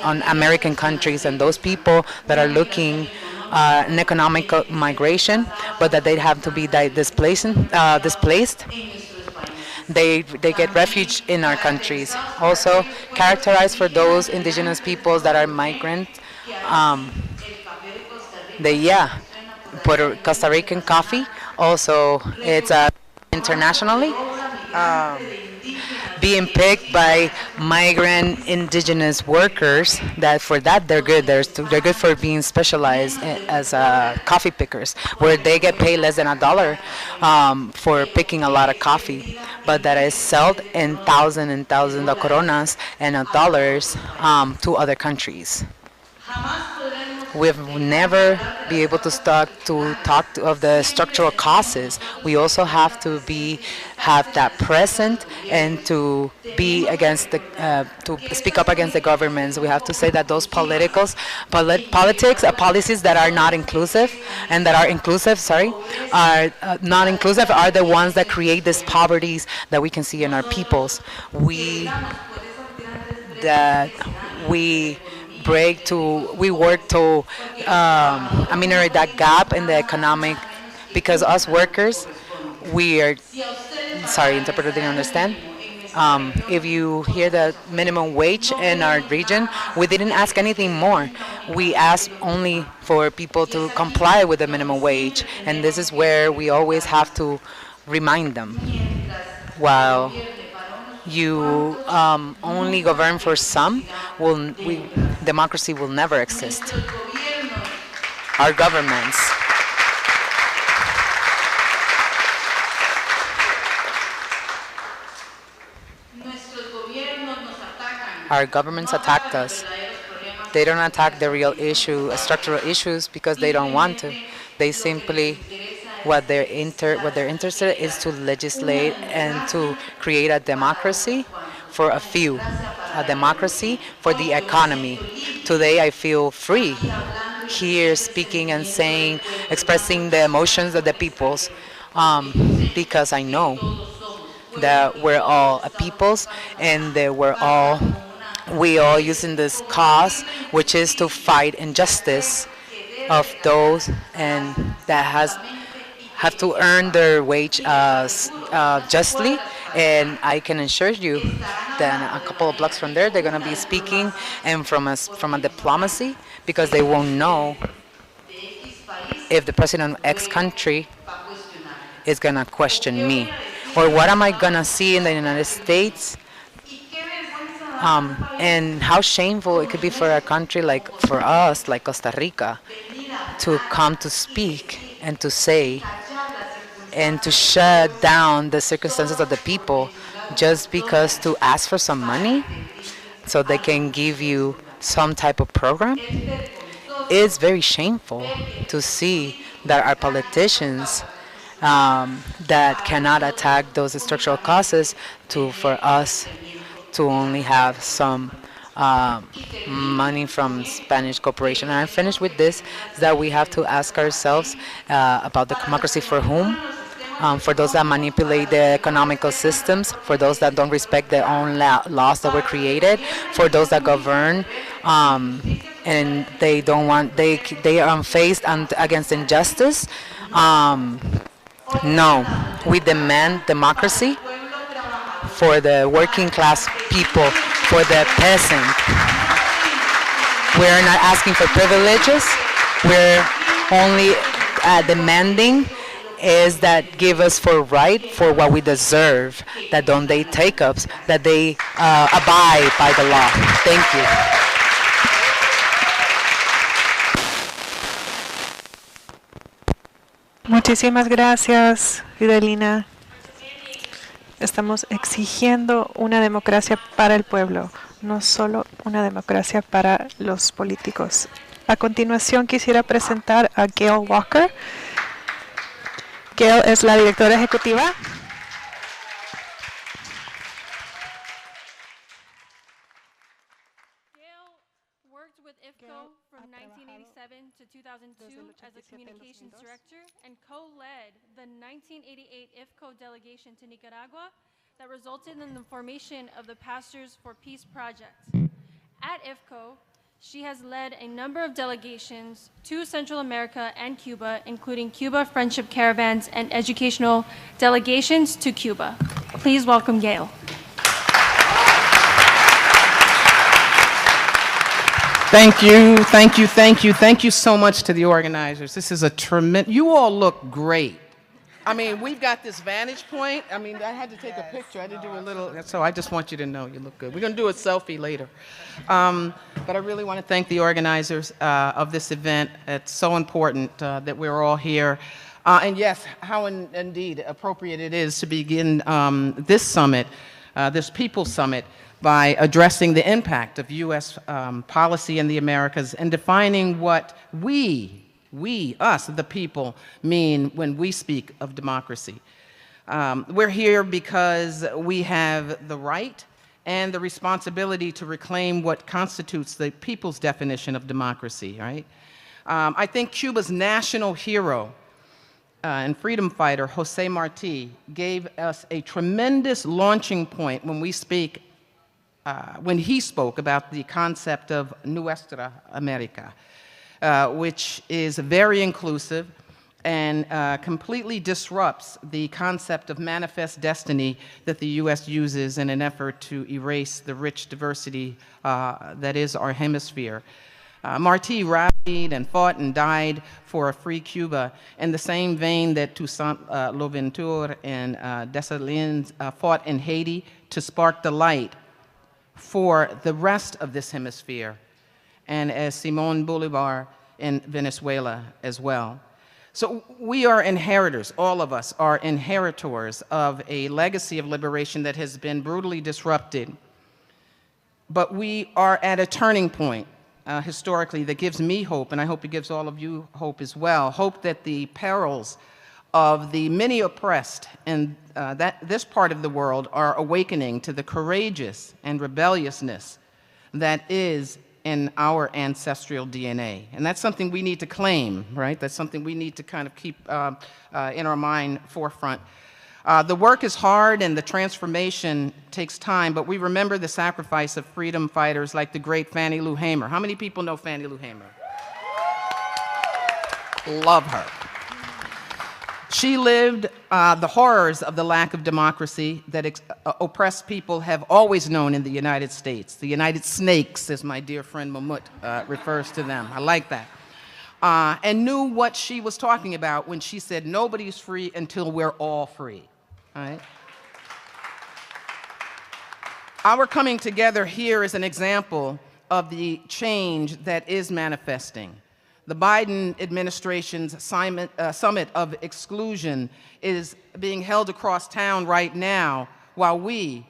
S12: on American countries, and those people that are looking an economic migration, but that they have to be displaced. They get refuge in our countries. Also, characterized for those indigenous peoples that are migrant. Costa Rican coffee. Also, it's internationally being picked by migrant indigenous workers. That for that they're good. They're good for being specialized as coffee pickers, where they get paid less than $1 for picking a lot of coffee, but that is sold in thousands and thousands of coronas and dollars to other countries. We've never be able to talk of the structural causes. We also have to have that present and to be against to speak up against the governments. We have to say that those policies that are not inclusive and that are inclusive, are not inclusive, are the ones that create these poverties that we can see in our peoples. We work to ameliorate that gap in the economic, because us workers, interpreter didn't understand. If you hear the minimum wage in our region, we didn't ask anything more. We asked only for people to comply with the minimum wage, and this is where we always have to remind them. While you only govern for some, democracy will never exist. Our governments attacked us. They don't attack the real issue, structural issues, because they don't want to. They simply, what they're interested is to legislate and to create a democracy for a few, a democracy for the economy. Today I feel free here speaking and saying, expressing the emotions of the peoples, because I know that we're all a peoples, and that we all using this cause, which is to fight injustice of those and that have to earn their wage justly. And I can assure you that a couple of blocks from there, they're going to be speaking, and from a diplomacy, because they won't know if the president of X country is going to question me, or what am I going to see in the United States, and how shameful it could be for a country like for us, like Costa Rica, to come to speak and to say and to shut down the circumstances of the people just because to ask for some money so they can give you some type of program. It's very shameful to see that our politicians that cannot attack those structural causes for us to only have some money from Spanish corporation. And I'm finished with this, is that we have to ask ourselves about the democracy for whom? For those that manipulate the economical systems, for those that don't respect their own laws that were created, for those that govern and they don't want, they are unfazed and against injustice. No, we demand democracy for the working class people, for the peasant. We're not asking for privileges. We're only demanding is that give us for right for what we deserve, that don't they take us, that they abide by the law. Thank you.
S14: Muchísimas gracias, Fidelina. Estamos exigiendo una democracia para el pueblo, no solo una democracia para los políticos. A continuación quisiera presentar a Gail Walker. Gail es la directora ejecutiva.
S7: Gail worked with IFCO from 1987 to 2002 as a communications director and co-led the 1988 IFCO delegation to Nicaragua that resulted in the formation of the Pastors for Peace Project. At IFCO, she has led a number of delegations to Central America and Cuba, including Cuba Friendship Caravans and educational delegations to Cuba. Please welcome Gail.
S15: Thank you, thank you, thank you. Thank you so much to the organizers. This is a tremendous, you all look great. I mean, we've got this vantage point. I mean, I had to take a picture. I had to do a little, so I just want you to know you look good. We're going to do a selfie later. But I really want to thank the organizers of this event. It's so important that we're all here. And yes, how indeed appropriate it is to begin this summit, this People's Summit, by addressing the impact of U.S. policy in the Americas and defining what we, us, the people, mean when we speak of democracy. We're here because we have the right and the responsibility to reclaim what constitutes the people's definition of democracy, right? I think Cuba's national hero and freedom fighter, Jose Marti, gave us a tremendous launching point when we speak, when he spoke about the concept of Nuestra America. Which is very inclusive and completely disrupts the concept of manifest destiny that the U.S. uses in an effort to erase the rich diversity that is our hemisphere. Marti rallied and fought and died for a free Cuba in the same vein that Toussaint Louverture and Dessalines fought in Haiti to spark the light for the rest of this hemisphere, and as Simón Bolívar in Venezuela as well. So we are inheritors, all of us are inheritors of a legacy of liberation that has been brutally disrupted. But we are at a turning point historically that gives me hope, and I hope it gives all of you hope as well, hope that the perils of the many oppressed in this part of the world are awakening to the courageous and rebelliousness that is in our ancestral DNA. And that's something we need to claim, right? That's something we need to kind of keep in our mind forefront. The work is hard and the transformation takes time, but we remember the sacrifice of freedom fighters like the great Fannie Lou Hamer. How many people know Fannie Lou Hamer? Love her. She lived the horrors of the lack of democracy that oppressed people have always known in the United States. The United Snakes, as my dear friend Mahmoud refers to them. I like that. And knew what she was talking about when she said, nobody's free until we're all free. All right? Our coming together here is an example of the change that is manifesting. The Biden administration's summit of exclusion is being held across town right now, while we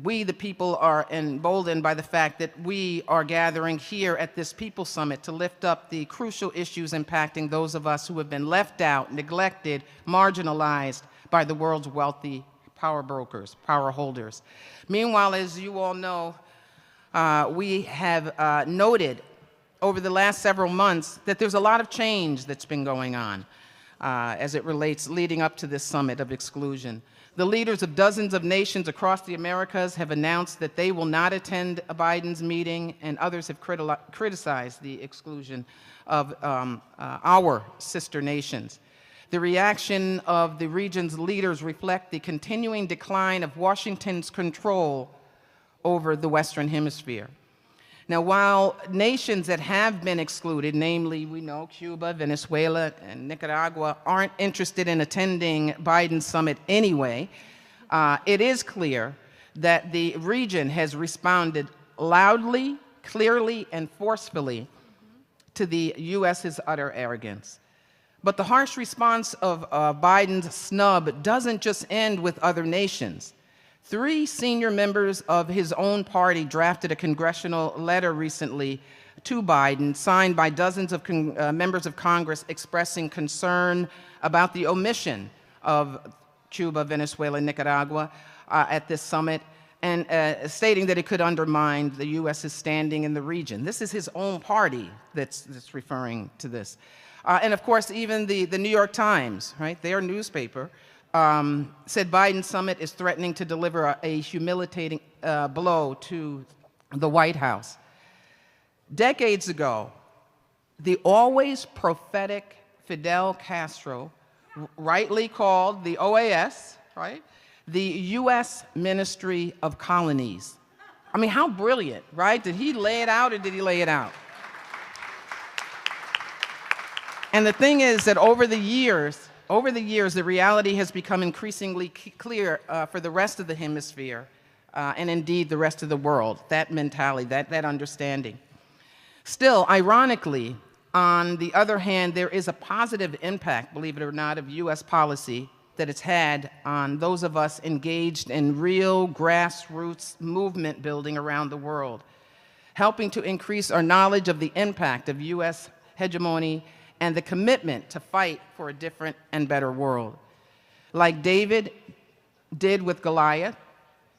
S15: the people, are emboldened by the fact that we are gathering here at this People's Summit to lift up the crucial issues impacting those of us who have been left out, neglected, marginalized by the world's wealthy power brokers, power holders. Meanwhile, as you all know, we have noted over the last several months that there's a lot of change that's been going on as it relates leading up to this summit of exclusion. The leaders of dozens of nations across the Americas have announced that they will not attend Biden's meeting, and others have criticized the exclusion of our sister nations. The reaction of the region's leaders reflect the continuing decline of Washington's control over the Western Hemisphere. Now, while nations that have been excluded, namely, we know Cuba, Venezuela, and Nicaragua, aren't interested in attending Biden's summit anyway, it is clear that the region has responded loudly, clearly, and forcefully to the U.S.'s utter arrogance. But the harsh response of Biden's snub doesn't just end with other nations. 3 senior members of his own party drafted a congressional letter recently to Biden, signed by dozens of members of Congress expressing concern about the omission of Cuba, Venezuela, and Nicaragua at this summit, and stating that it could undermine the U.S.'s standing in the region. This is his own party that's referring to this. And of course, even the New York Times, right, their newspaper, said Biden's summit is threatening to deliver a humiliating blow to the White House. Decades ago, the always prophetic Fidel Castro rightly called the OAS, right, the U.S. Ministry of Colonies. I mean, how brilliant, right? Did he lay it out or did he lay it out? And the thing is that over the years, the reality has become increasingly clear for the rest of the hemisphere and indeed the rest of the world, that mentality, that understanding. Still, ironically, on the other hand, there is a positive impact, believe it or not, of U.S. policy that it's had on those of us engaged in real grassroots movement building around the world, helping to increase our knowledge of the impact of U.S. hegemony and the commitment to fight for a different and better world. Like David did with Goliath,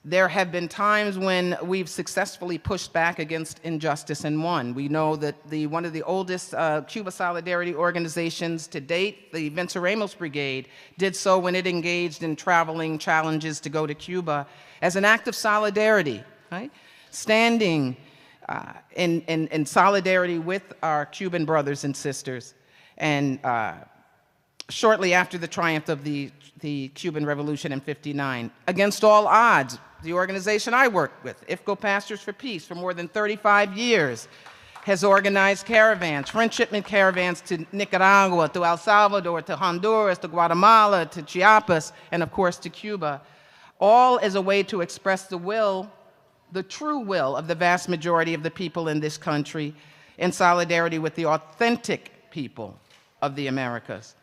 S15: there have been times when we've successfully pushed back against injustice and won. We know that one of the oldest Cuba Solidarity organizations to date, the Venceremos Brigade, did so when it engaged in traveling challenges to go to Cuba as an act of solidarity, right? Standing in solidarity with our Cuban brothers and sisters. And shortly after the triumph of the Cuban Revolution in '59, against all odds, the organization I work with, IFCO Pastors for Peace, for more than 35 years, has organized caravans, transshipment caravans to Nicaragua, to El Salvador, to Honduras, to Guatemala, to Chiapas, and of course to Cuba, all as a way to express the will, the true will of the vast majority of the people in this country in solidarity with the authentic people of the Americas.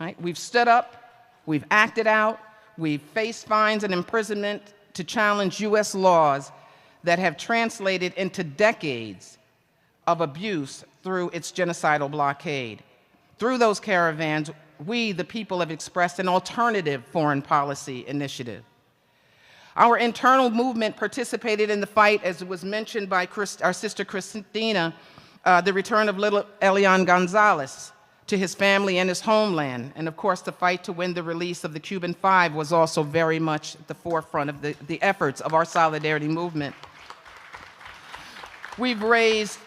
S15: Right? We've stood up, we've acted out, we've faced fines and imprisonment to challenge U.S. laws that have translated into decades of abuse through its genocidal blockade. Through those caravans, we, the people, have expressed an alternative foreign policy initiative. Our internal movement participated in the fight, as was mentioned by our sister Cristina, the return of little Elian Gonzalez to his family and his homeland. And of course, the fight to win the release of the Cuban Five was also very much at the forefront of the efforts of our solidarity movement. We've raised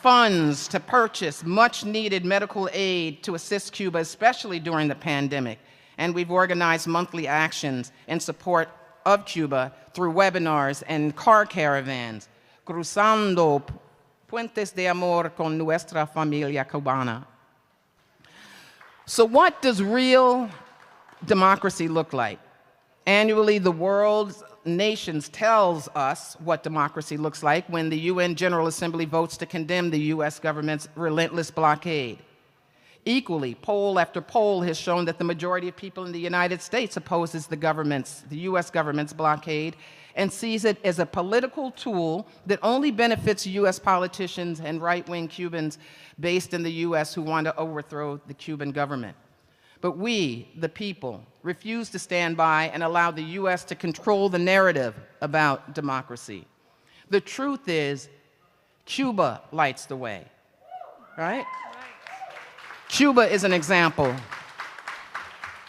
S15: funds to purchase much needed medical aid to assist Cuba, especially during the pandemic. And we've organized monthly actions in support of Cuba through webinars and car caravans, cruzando puentes de amor con nuestra familia cubana. So what does real democracy look like? Annually, the world's nations tells us what democracy looks like when the UN General Assembly votes to condemn the US government's relentless blockade. Equally, poll after poll has shown that the majority of people in the United States opposes the US government's blockade and sees it as a political tool that only benefits US politicians and right-wing Cubans based in the US who want to overthrow the Cuban government. But we, the people, refuse to stand by and allow the US to control the narrative about democracy. The truth is, Cuba lights the way, right? Cuba is an example.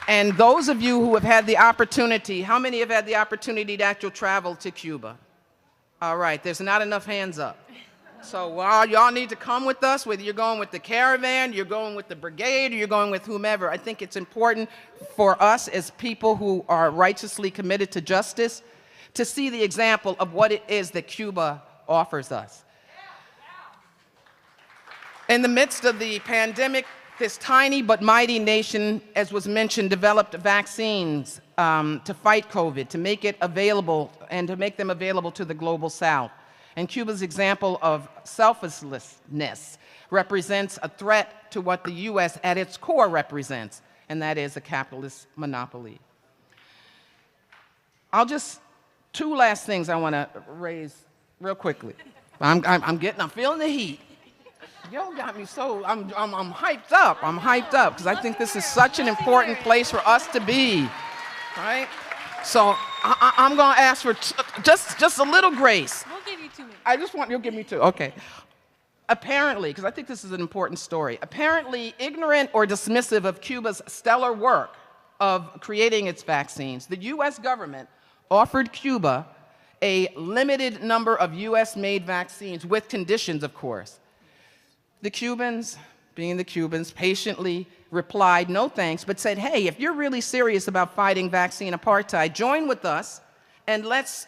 S15: And those of you who have had the opportunity, how many have had the opportunity to actually travel to Cuba? All right, there's not enough hands up. So y'all need to come with us, whether you're going with the caravan, you're going with the brigade, or you're going with whomever. I think it's important for us as people who are righteously committed to justice to see the example of what it is that Cuba offers us. In the midst of the pandemic, this tiny but mighty nation, as was mentioned, developed vaccines to fight COVID, to make it available and to make them available to the global south. And Cuba's example of selflessness represents a threat to what the US at its core represents, and that is a capitalist monopoly. Two last things I want to raise real quickly. I'm feeling the heat. Yo got me so, I'm hyped up. I'm hyped up because I think this is such an important place for us to be, right? So I'm going to ask for just a little grace.
S7: We'll give you 2 minutes.
S15: I just want, you'll give me 2, okay. Apparently, because I think this is an important story, apparently ignorant or dismissive of Cuba's stellar work of creating its vaccines, the US government offered Cuba a limited number of US-made vaccines with conditions, of course. The Cubans, being the Cubans, patiently replied, no thanks, but said, hey, if you're really serious about fighting vaccine apartheid, join with us and let's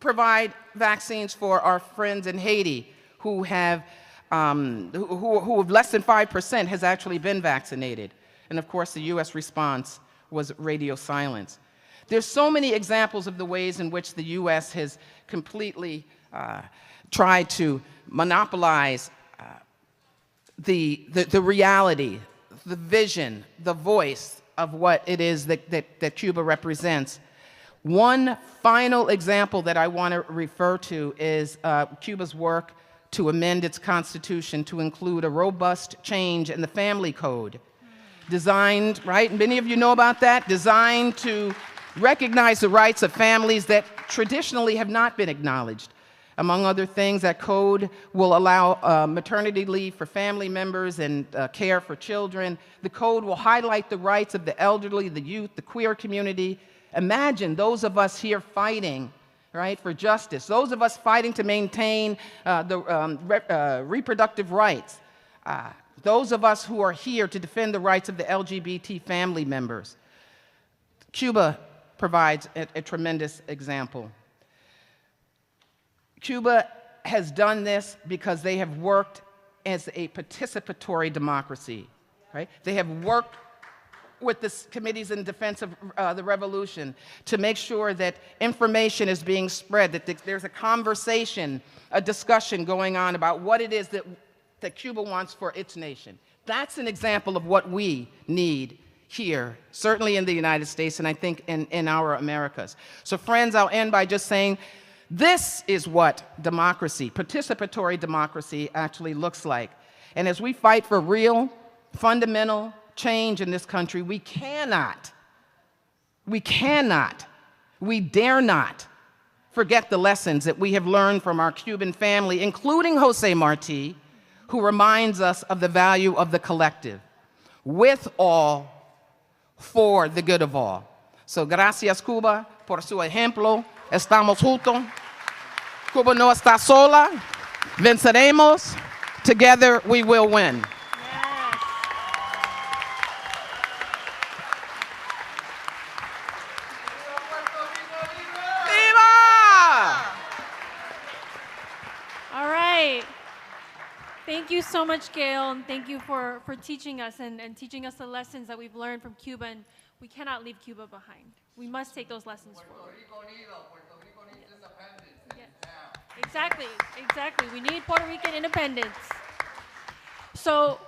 S15: provide vaccines for our friends in Haiti who have less than 5% has actually been vaccinated. And of course, the US response was radio silence. There's so many examples of the ways in which the US has completely tried to monopolize the reality, the vision, the voice of what it is that Cuba represents. One final example that I want to refer to is Cuba's work to amend its constitution to include a robust change in the family code. Designed, right, many of you know about that, designed to recognize the rights of families that traditionally have not been acknowledged. Among other things, that code will allow maternity leave for family members and care for children. The code will highlight the rights of the elderly, the youth, the queer community. Imagine those of us here fighting, right, for justice, those of us fighting to maintain reproductive rights, those of us who are here to defend the rights of the LGBT family members. Cuba provides a tremendous example. Cuba has done this because they have worked as a participatory democracy, right? They have worked with the committees in defense of the revolution to make sure that information is being spread, that there's a conversation, a discussion going on about what it is that Cuba wants for its nation. That's an example of what we need here, certainly in the United States, and I think in our Americas. So friends, I'll end by just saying, this is what democracy, participatory democracy, actually looks like. And as we fight for real, fundamental change in this country, we dare not forget the lessons that we have learned from our Cuban family, including Jose Marti, who reminds us of the value of the collective, with all, for the good of all. So gracias, Cuba, por su ejemplo. Estamos juntos. Cuba no está sola. Venceremos. Together we will win.
S7: Yes.
S15: Viva!
S7: All right. Thank you so much, Gail, and thank you for teaching us and teaching us the lessons that we've learned from Cuba. And we cannot leave Cuba behind. We must take those lessons forward. Yeah. Exactly, exactly. We need Puerto Rican independence. So,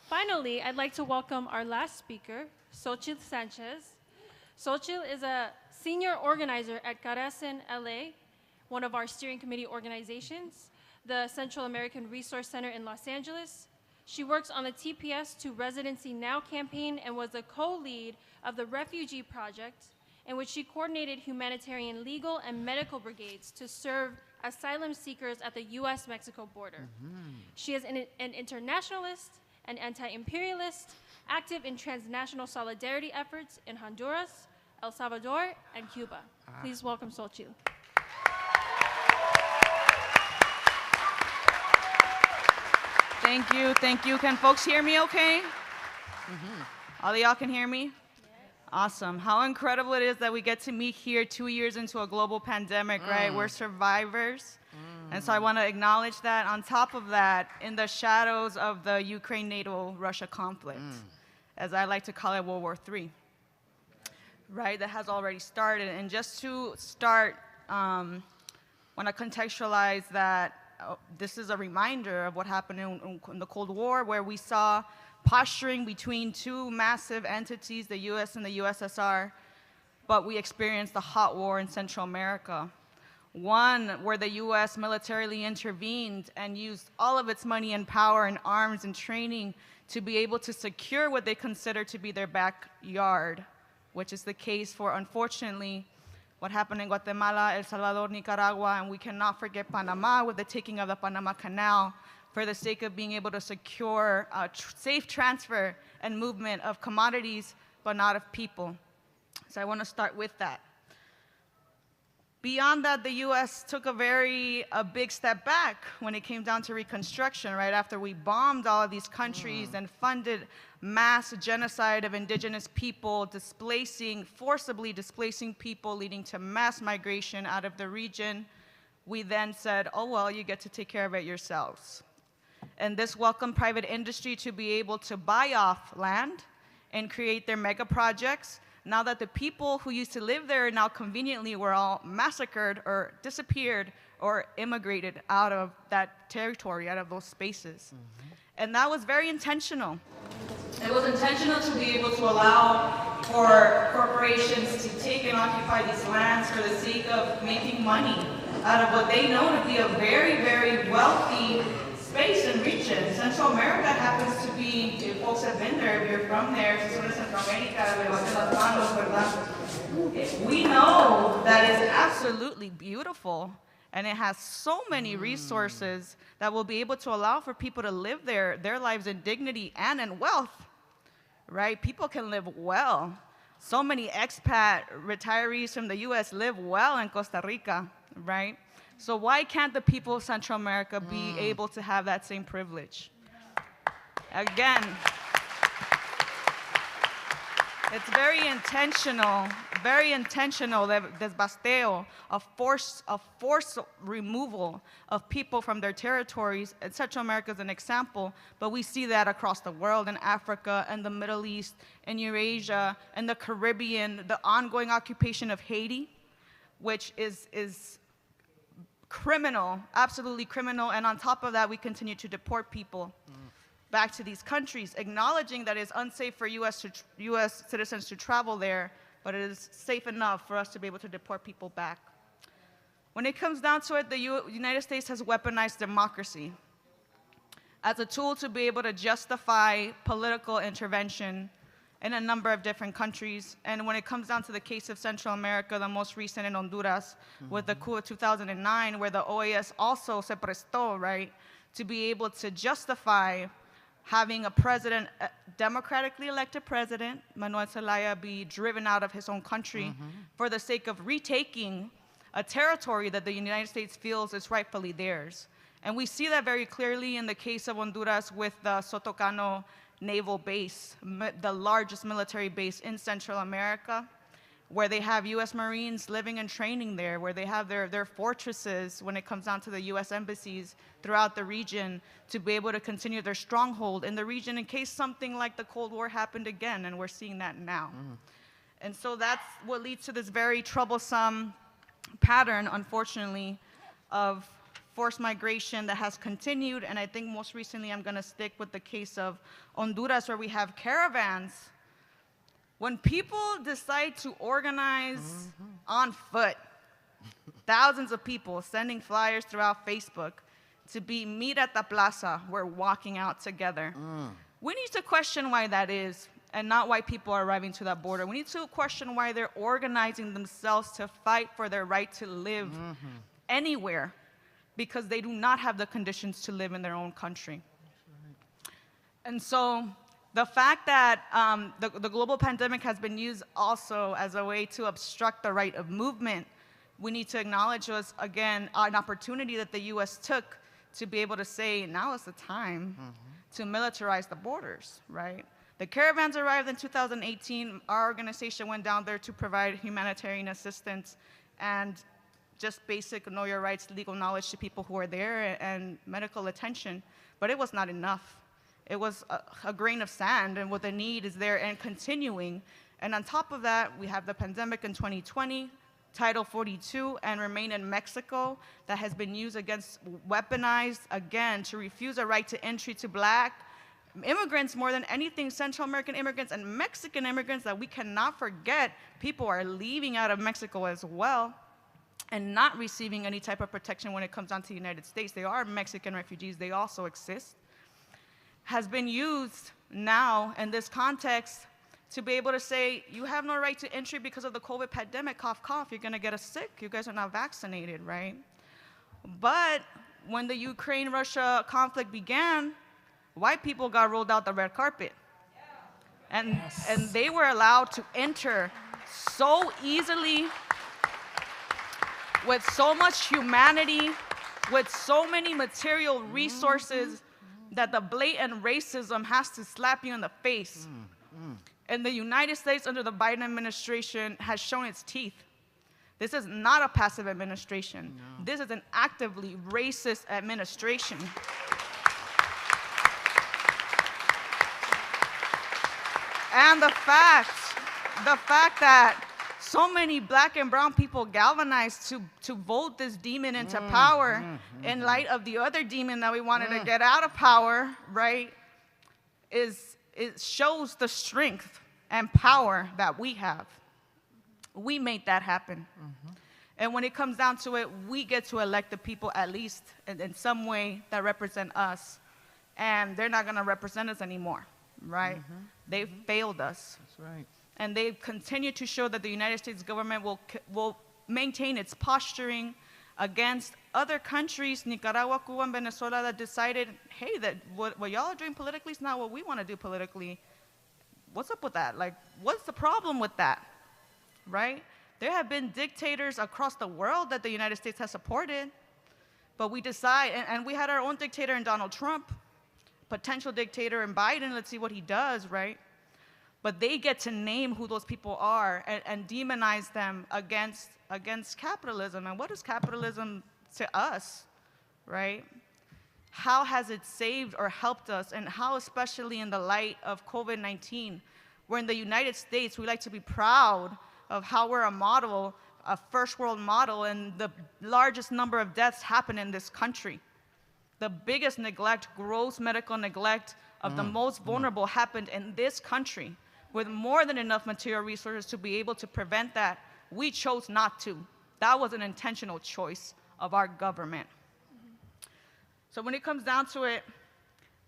S7: finally, I'd like to welcome our last speaker, Xochitl Sanchez. Xochitl is a senior organizer at CARECEN-LA, one of our steering committee organizations, the Central American Resource Center in Los Angeles. She works on the TPS to Residency Now campaign and was the co-lead of the Refugee Project, in which she coordinated humanitarian legal and medical brigades to serve asylum seekers at the US-Mexico border. She is an internationalist, an anti-imperialist, active in transnational solidarity efforts in Honduras, El Salvador, and Cuba. Please welcome Xochitl.
S16: Thank you, thank you. Can folks hear me okay? All of y'all can hear me? Awesome. How incredible it is that we get to meet here 2 years into a global pandemic, right? We're survivors. And so I want to acknowledge that. On top of that, in the shadows of the Ukraine-NATO-Russia conflict, as I like to call it, World War III, right? That has already started. And just to start, want to contextualize that this is a reminder of what happened in the Cold War, where we saw posturing between two massive entities, the US and the USSR, but we experienced the hot war in Central America. One where the US militarily intervened and used all of its money and power and arms and training to be able to secure what they consider to be their backyard, which is the case for, unfortunately, what happened in Guatemala, El Salvador, Nicaragua, and we cannot forget Panama with the taking of the Panama Canal for the sake of being able to secure safe transfer and movement of commodities, but not of people. So I want to start with that. Beyond that, the US took a big step back when it came down to reconstruction, right after we bombed all of these countries and funded mass genocide of indigenous people, forcibly displacing people, leading to mass migration out of the region. We then said, oh, well, you get to take care of it yourselves. And this welcomed private industry to be able to buy off land and create their mega projects. Now that the people who used to live there now conveniently were all massacred or disappeared or immigrated out of that territory, out of those spaces. And that was very intentional. It was intentional to be able to allow for corporations to take and occupy these lands for the sake of making money out of what they know to be a very, very wealthy space and region. Central America happens to be, if folks have been there, if you're from there, we know that it's absolutely beautiful and it has so many resources that will be able to allow for people to live their lives in dignity and in wealth, right? People can live well. So many expat retirees from the US live well in Costa Rica, right? So why can't the people of Central America be able to have that same privilege? Again, it's very intentional, the desbasteo, a forced removal of people from their territories. And Central America is an example, but we see that across the world, in Africa, and the Middle East, and Eurasia, and the Caribbean, the ongoing occupation of Haiti, which is criminal, absolutely criminal. And on top of that, we continue to deport people back to these countries, acknowledging that it's unsafe for US citizens to travel there, but it is safe enough for us to be able to deport people back. When it comes down to it, the United States has weaponized democracy as a tool to be able to justify political intervention in a number of different countries. And when it comes down to the case of Central America, the most recent in Honduras, with the coup of 2009, where the OAS also se prestó, right, to be able to justify having a president, a democratically elected president, Manuel Zelaya, be driven out of his own country for the sake of retaking a territory that the United States feels is rightfully theirs. And we see that very clearly in the case of Honduras with the Sotocano naval base, the largest military base in Central America, where they have US Marines living and training there, where they have their fortresses when it comes down to the US embassies throughout the region to be able to continue their stronghold in the region in case something like the Cold War happened again, and we're seeing that now. And so that's what leads to this very troublesome pattern, unfortunately, of forced migration that has continued. And I think most recently I'm gonna stick with the case of Honduras, where we have caravans. When people decide to organize on foot, thousands of people sending flyers throughout Facebook to meet at the plaza, we're walking out together. We need to question why that is, and not why people are arriving to that border. We need to question why they're organizing themselves to fight for their right to live anywhere, because they do not have the conditions to live in their own country. And so the fact that the global pandemic has been used also as a way to obstruct the right of movement, we need to acknowledge was, again, an opportunity that the US took to be able to say, now is the time to militarize the borders, right? The caravans arrived in 2018. Our organization went down there to provide humanitarian assistance and just basic know your rights, legal knowledge to people who are there and medical attention, but it was not enough. It was a grain of sand, and what the need is there and continuing. And on top of that, we have the pandemic in 2020, Title 42, and Remain in Mexico that has been used against, weaponized, again, to refuse a right to entry to Black immigrants more than anything, Central American immigrants and Mexican immigrants that we cannot forget. People are leaving out of Mexico as well and not receiving any type of protection when it comes down to the United States. They are Mexican refugees, they also exist. Has been used now in this context to be able to say, you have no right to entry because of the COVID pandemic, cough, cough, you're gonna get us sick, you guys are not vaccinated, right? But when the Ukraine-Russia conflict began, white people got rolled out the red carpet. And they were allowed to enter so easily, with so much humanity, with so many material resources, that the blatant racism has to slap you in the face. And the United States under the Biden administration has shown its teeth. This is not a passive administration. No. This is an actively racist administration. And the fact that so many Black and brown people galvanized to vote this demon into power in light of the other demon that we wanted to get out of power, right, it shows the strength and power that we have. We made that happen. And when it comes down to it, we get to elect the people, at least in some way, that represent us. And they're not gonna represent us anymore, right? They've failed us.
S15: That's right.
S16: And they continue to show that the United States government will maintain its posturing against other countries, Nicaragua, Cuba, and Venezuela, that decided, hey, that what y'all are doing politically is not what we want to do politically. What's up with that? Like, what's the problem with that, right? There have been dictators across the world that the United States has supported, but we decide, and we had our own dictator in Donald Trump, potential dictator in Biden, let's see what he does, right? But they get to name who those people are and demonize them against capitalism. And what is capitalism to us, right? How has it saved or helped us? And how, especially in the light of COVID-19, where in the United States, we like to be proud of how we're a model, a first world model, and the largest number of deaths happen in this country. The biggest neglect, gross medical neglect of the most vulnerable happened in this country, with more than enough material resources to be able to prevent that. We chose not to. That was an intentional choice of our government. So when it comes down to it,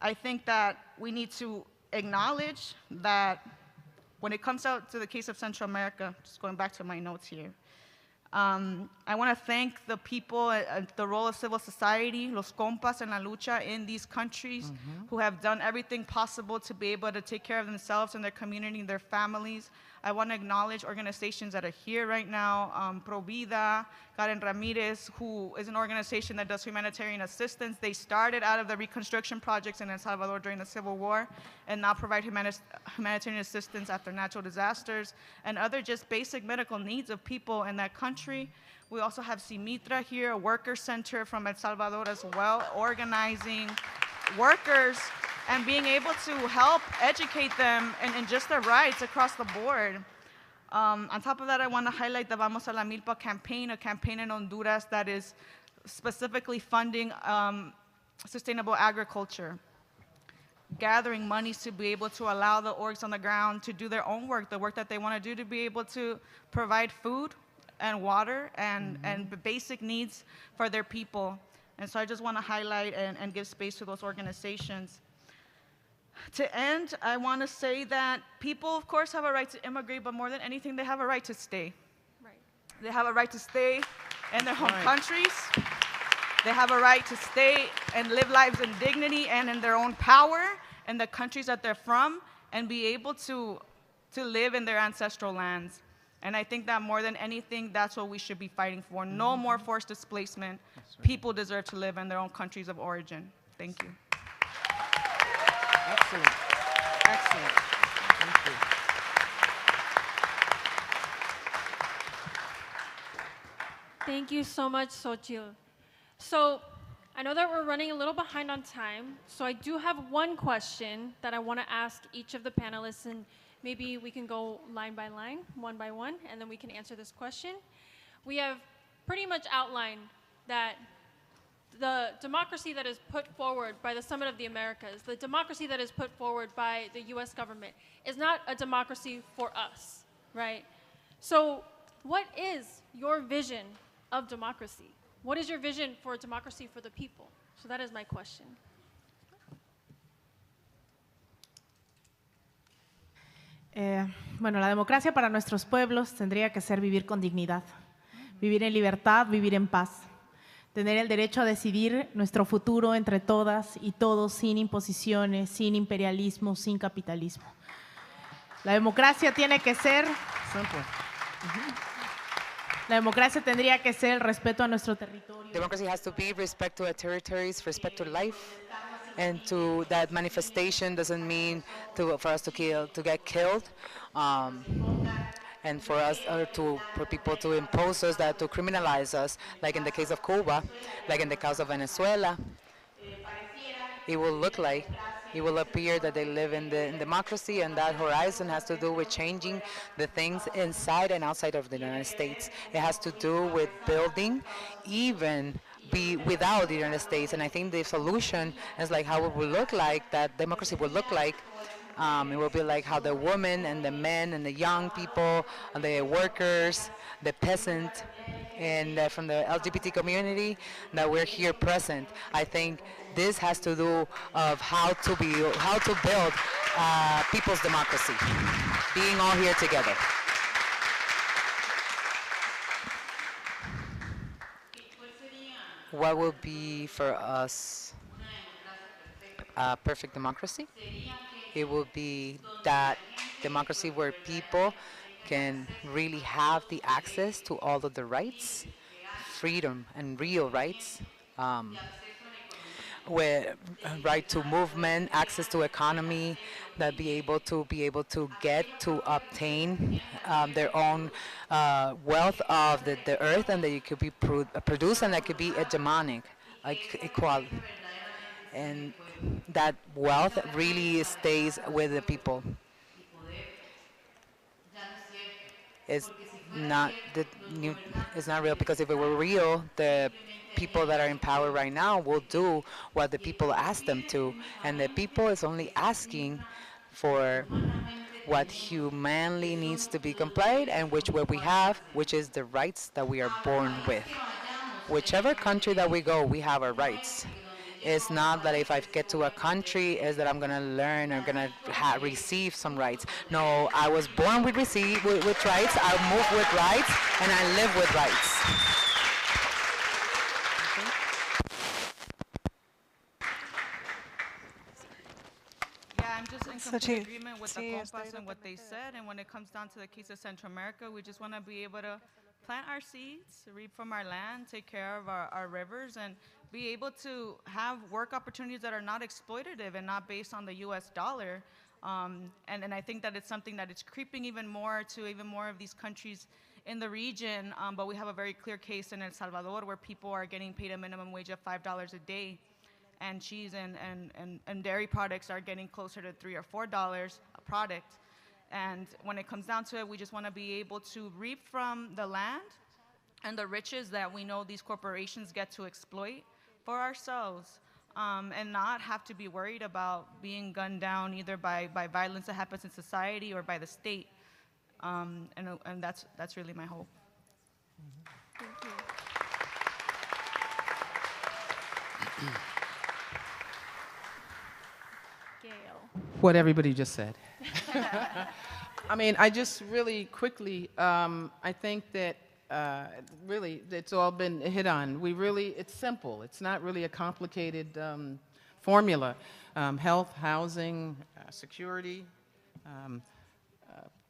S16: I think that we need to acknowledge that when it comes out to the case of Central America, just going back to my notes here, I want to thank the people, the role of civil society, los compas en la lucha in these countries who have done everything possible to be able to take care of themselves and their community and their families. I want to acknowledge organizations that are here right now, Pro Vida, Karen Ramirez, who is an organization that does humanitarian assistance. They started out of the reconstruction projects in El Salvador during the Civil War and now provide humanitarian assistance after natural disasters and other just basic medical needs of people in that country. We also have Simitra here, a worker center from El Salvador as well, organizing workers and being able to help educate them in just their rights across the board. On top of that, I want to highlight the Vamos a la Milpa campaign, a campaign in Honduras that is specifically funding sustainable agriculture, gathering monies to be able to allow the orgs on the ground to do their own work, the work that they want to do to be able to provide food and water and basic needs for their people. And so I just want to highlight and give space to those organizations. To end, I want to say that people, of course, have a right to immigrate, but more than anything, they have a right to stay. Right. They have a right to stay in their home countries. They have a right to stay and live lives in dignity and in their own power in the countries that they're from and be able to live in their ancestral lands. And I think that more than anything, that's what we should be fighting for. No more forced displacement. People deserve to live in their own countries of origin. Thank you.
S15: Excellent. Excellent. Thank you.
S7: Thank you so much, Xochitl. So I know that we're running a little behind on time, so I do have one question that I want to ask each of the panelists, and maybe we can go line by line, one by one, and then we can answer this question. We have pretty much outlined that the democracy that is put forward by the Summit of the Americas, the democracy that is put forward by the US government is not a democracy for us, right? So what is your vision of democracy? What is your vision for democracy for the people? So that is my question.
S11: Bueno, la democracia para nuestros pueblos tendría que ser vivir con dignidad, vivir en libertad, vivir en paz, tener el derecho a decidir nuestro futuro entre todas y todos sin imposiciones, sin imperialismo, sin capitalismo. La democracia tiene que ser... La democracia tendría que ser el respeto a nuestro territorio.
S12: Democracy has to be respect to our territories, respect to life, and to that manifestation doesn't mean for us to get killed, and for us for people to impose us, that to criminalize us, like in the case of Cuba, like in the case of Venezuela. It will appear that they live in democracy, and that horizon has to do with changing the things inside and outside of the United States. It has to do with building even be without the United States, and I think the solution is like how it will look like, that democracy will look like. It will be like how the women and the men and the young people, and the workers, the peasant, and from the LGBT community, that we're here present. I think this has to do of how to build people's democracy, being all here together. What will be for us a perfect democracy? It will be that democracy where people can really have the access to all of the rights, freedom and real rights, with right to movement, access to economy, that be able to get to obtain their own wealth of the earth, and that it could be produced, and that could be hegemonic, like equal, and that wealth really stays with the people. It's not real, because if it were real, the people that are in power right now will do what the people ask them to, and the people is only asking for what humanly needs to be complied, and what we have, which is the rights that we are born with. Whichever country that we go, we have our rights. It's not that if I get to a country, is that I'm gonna learn or gonna receive some rights. No, I was born with rights, I move with rights, and I live with rights.
S16: I'm just in complete agreement with the compas and what they said. And when it comes down to the case of Central America, we just want to be able to plant our seeds, reap from our land, take care of our rivers, and be able to have work opportunities that are not exploitative and not based on the US dollar. And I think that it's something that is creeping even more to even more of these countries in the region. But we have a very clear case in El Salvador where people are getting paid a minimum wage of $5 a day. And cheese and dairy products are getting closer to $3 or $4 a product. And when it comes down to it, we just want to be able to reap from the land and the riches that we know these corporations get to exploit for ourselves, and not have to be worried about being gunned down either by violence that happens in society or by the state. And that's really my hope.
S7: Thank you. Gail.
S15: What everybody just said. I mean, I just really quickly, I think that really, it's all been hit on. It's simple. It's not really a complicated formula. Health, housing, security,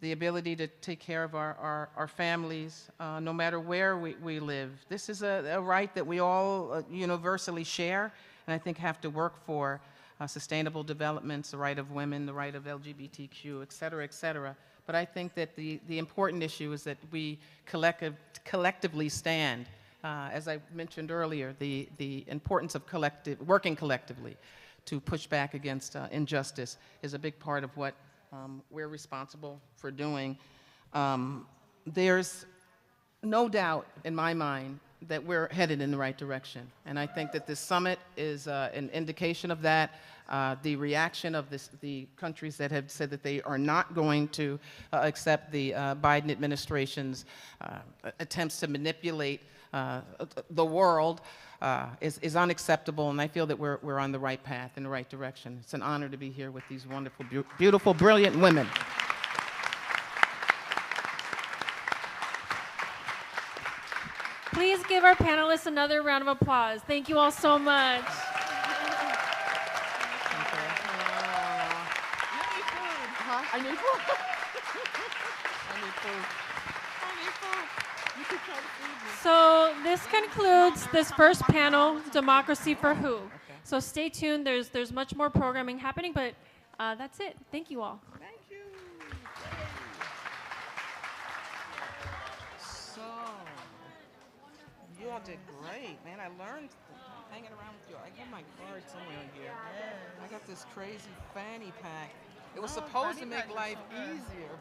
S15: the ability to take care of our families, no matter where we live. This is a right that we all universally share, and I think have to work for. Sustainable developments, the right of women, the right of LGBTQ, et cetera, et cetera. But I think that the important issue is that we collectively stand. As I mentioned earlier, the importance of working collectively to push back against injustice is a big part of what we're responsible for doing. There's no doubt in my mind that we're headed in the right direction. And I think that this summit is an indication of that. The reaction of the countries that have said that they are not going to accept the Biden administration's attempts to manipulate the world is unacceptable, and I feel that we're on the right path, in the right direction. It's an honor to be here with these wonderful, beautiful, brilliant women.
S7: Please give our panelists another round of applause. Thank you all so much.
S15: I need food. I need food. I need food. You can try to feed me.
S7: So this concludes this first panel, Democracy for Who? Okay. So stay tuned. There's much more programming happening, but that's it. Thank you all.
S15: Thank you. So, you all did great, man. I learned hanging around with you. I got my card somewhere in here. I got this crazy fanny pack. It was supposed to make life easier.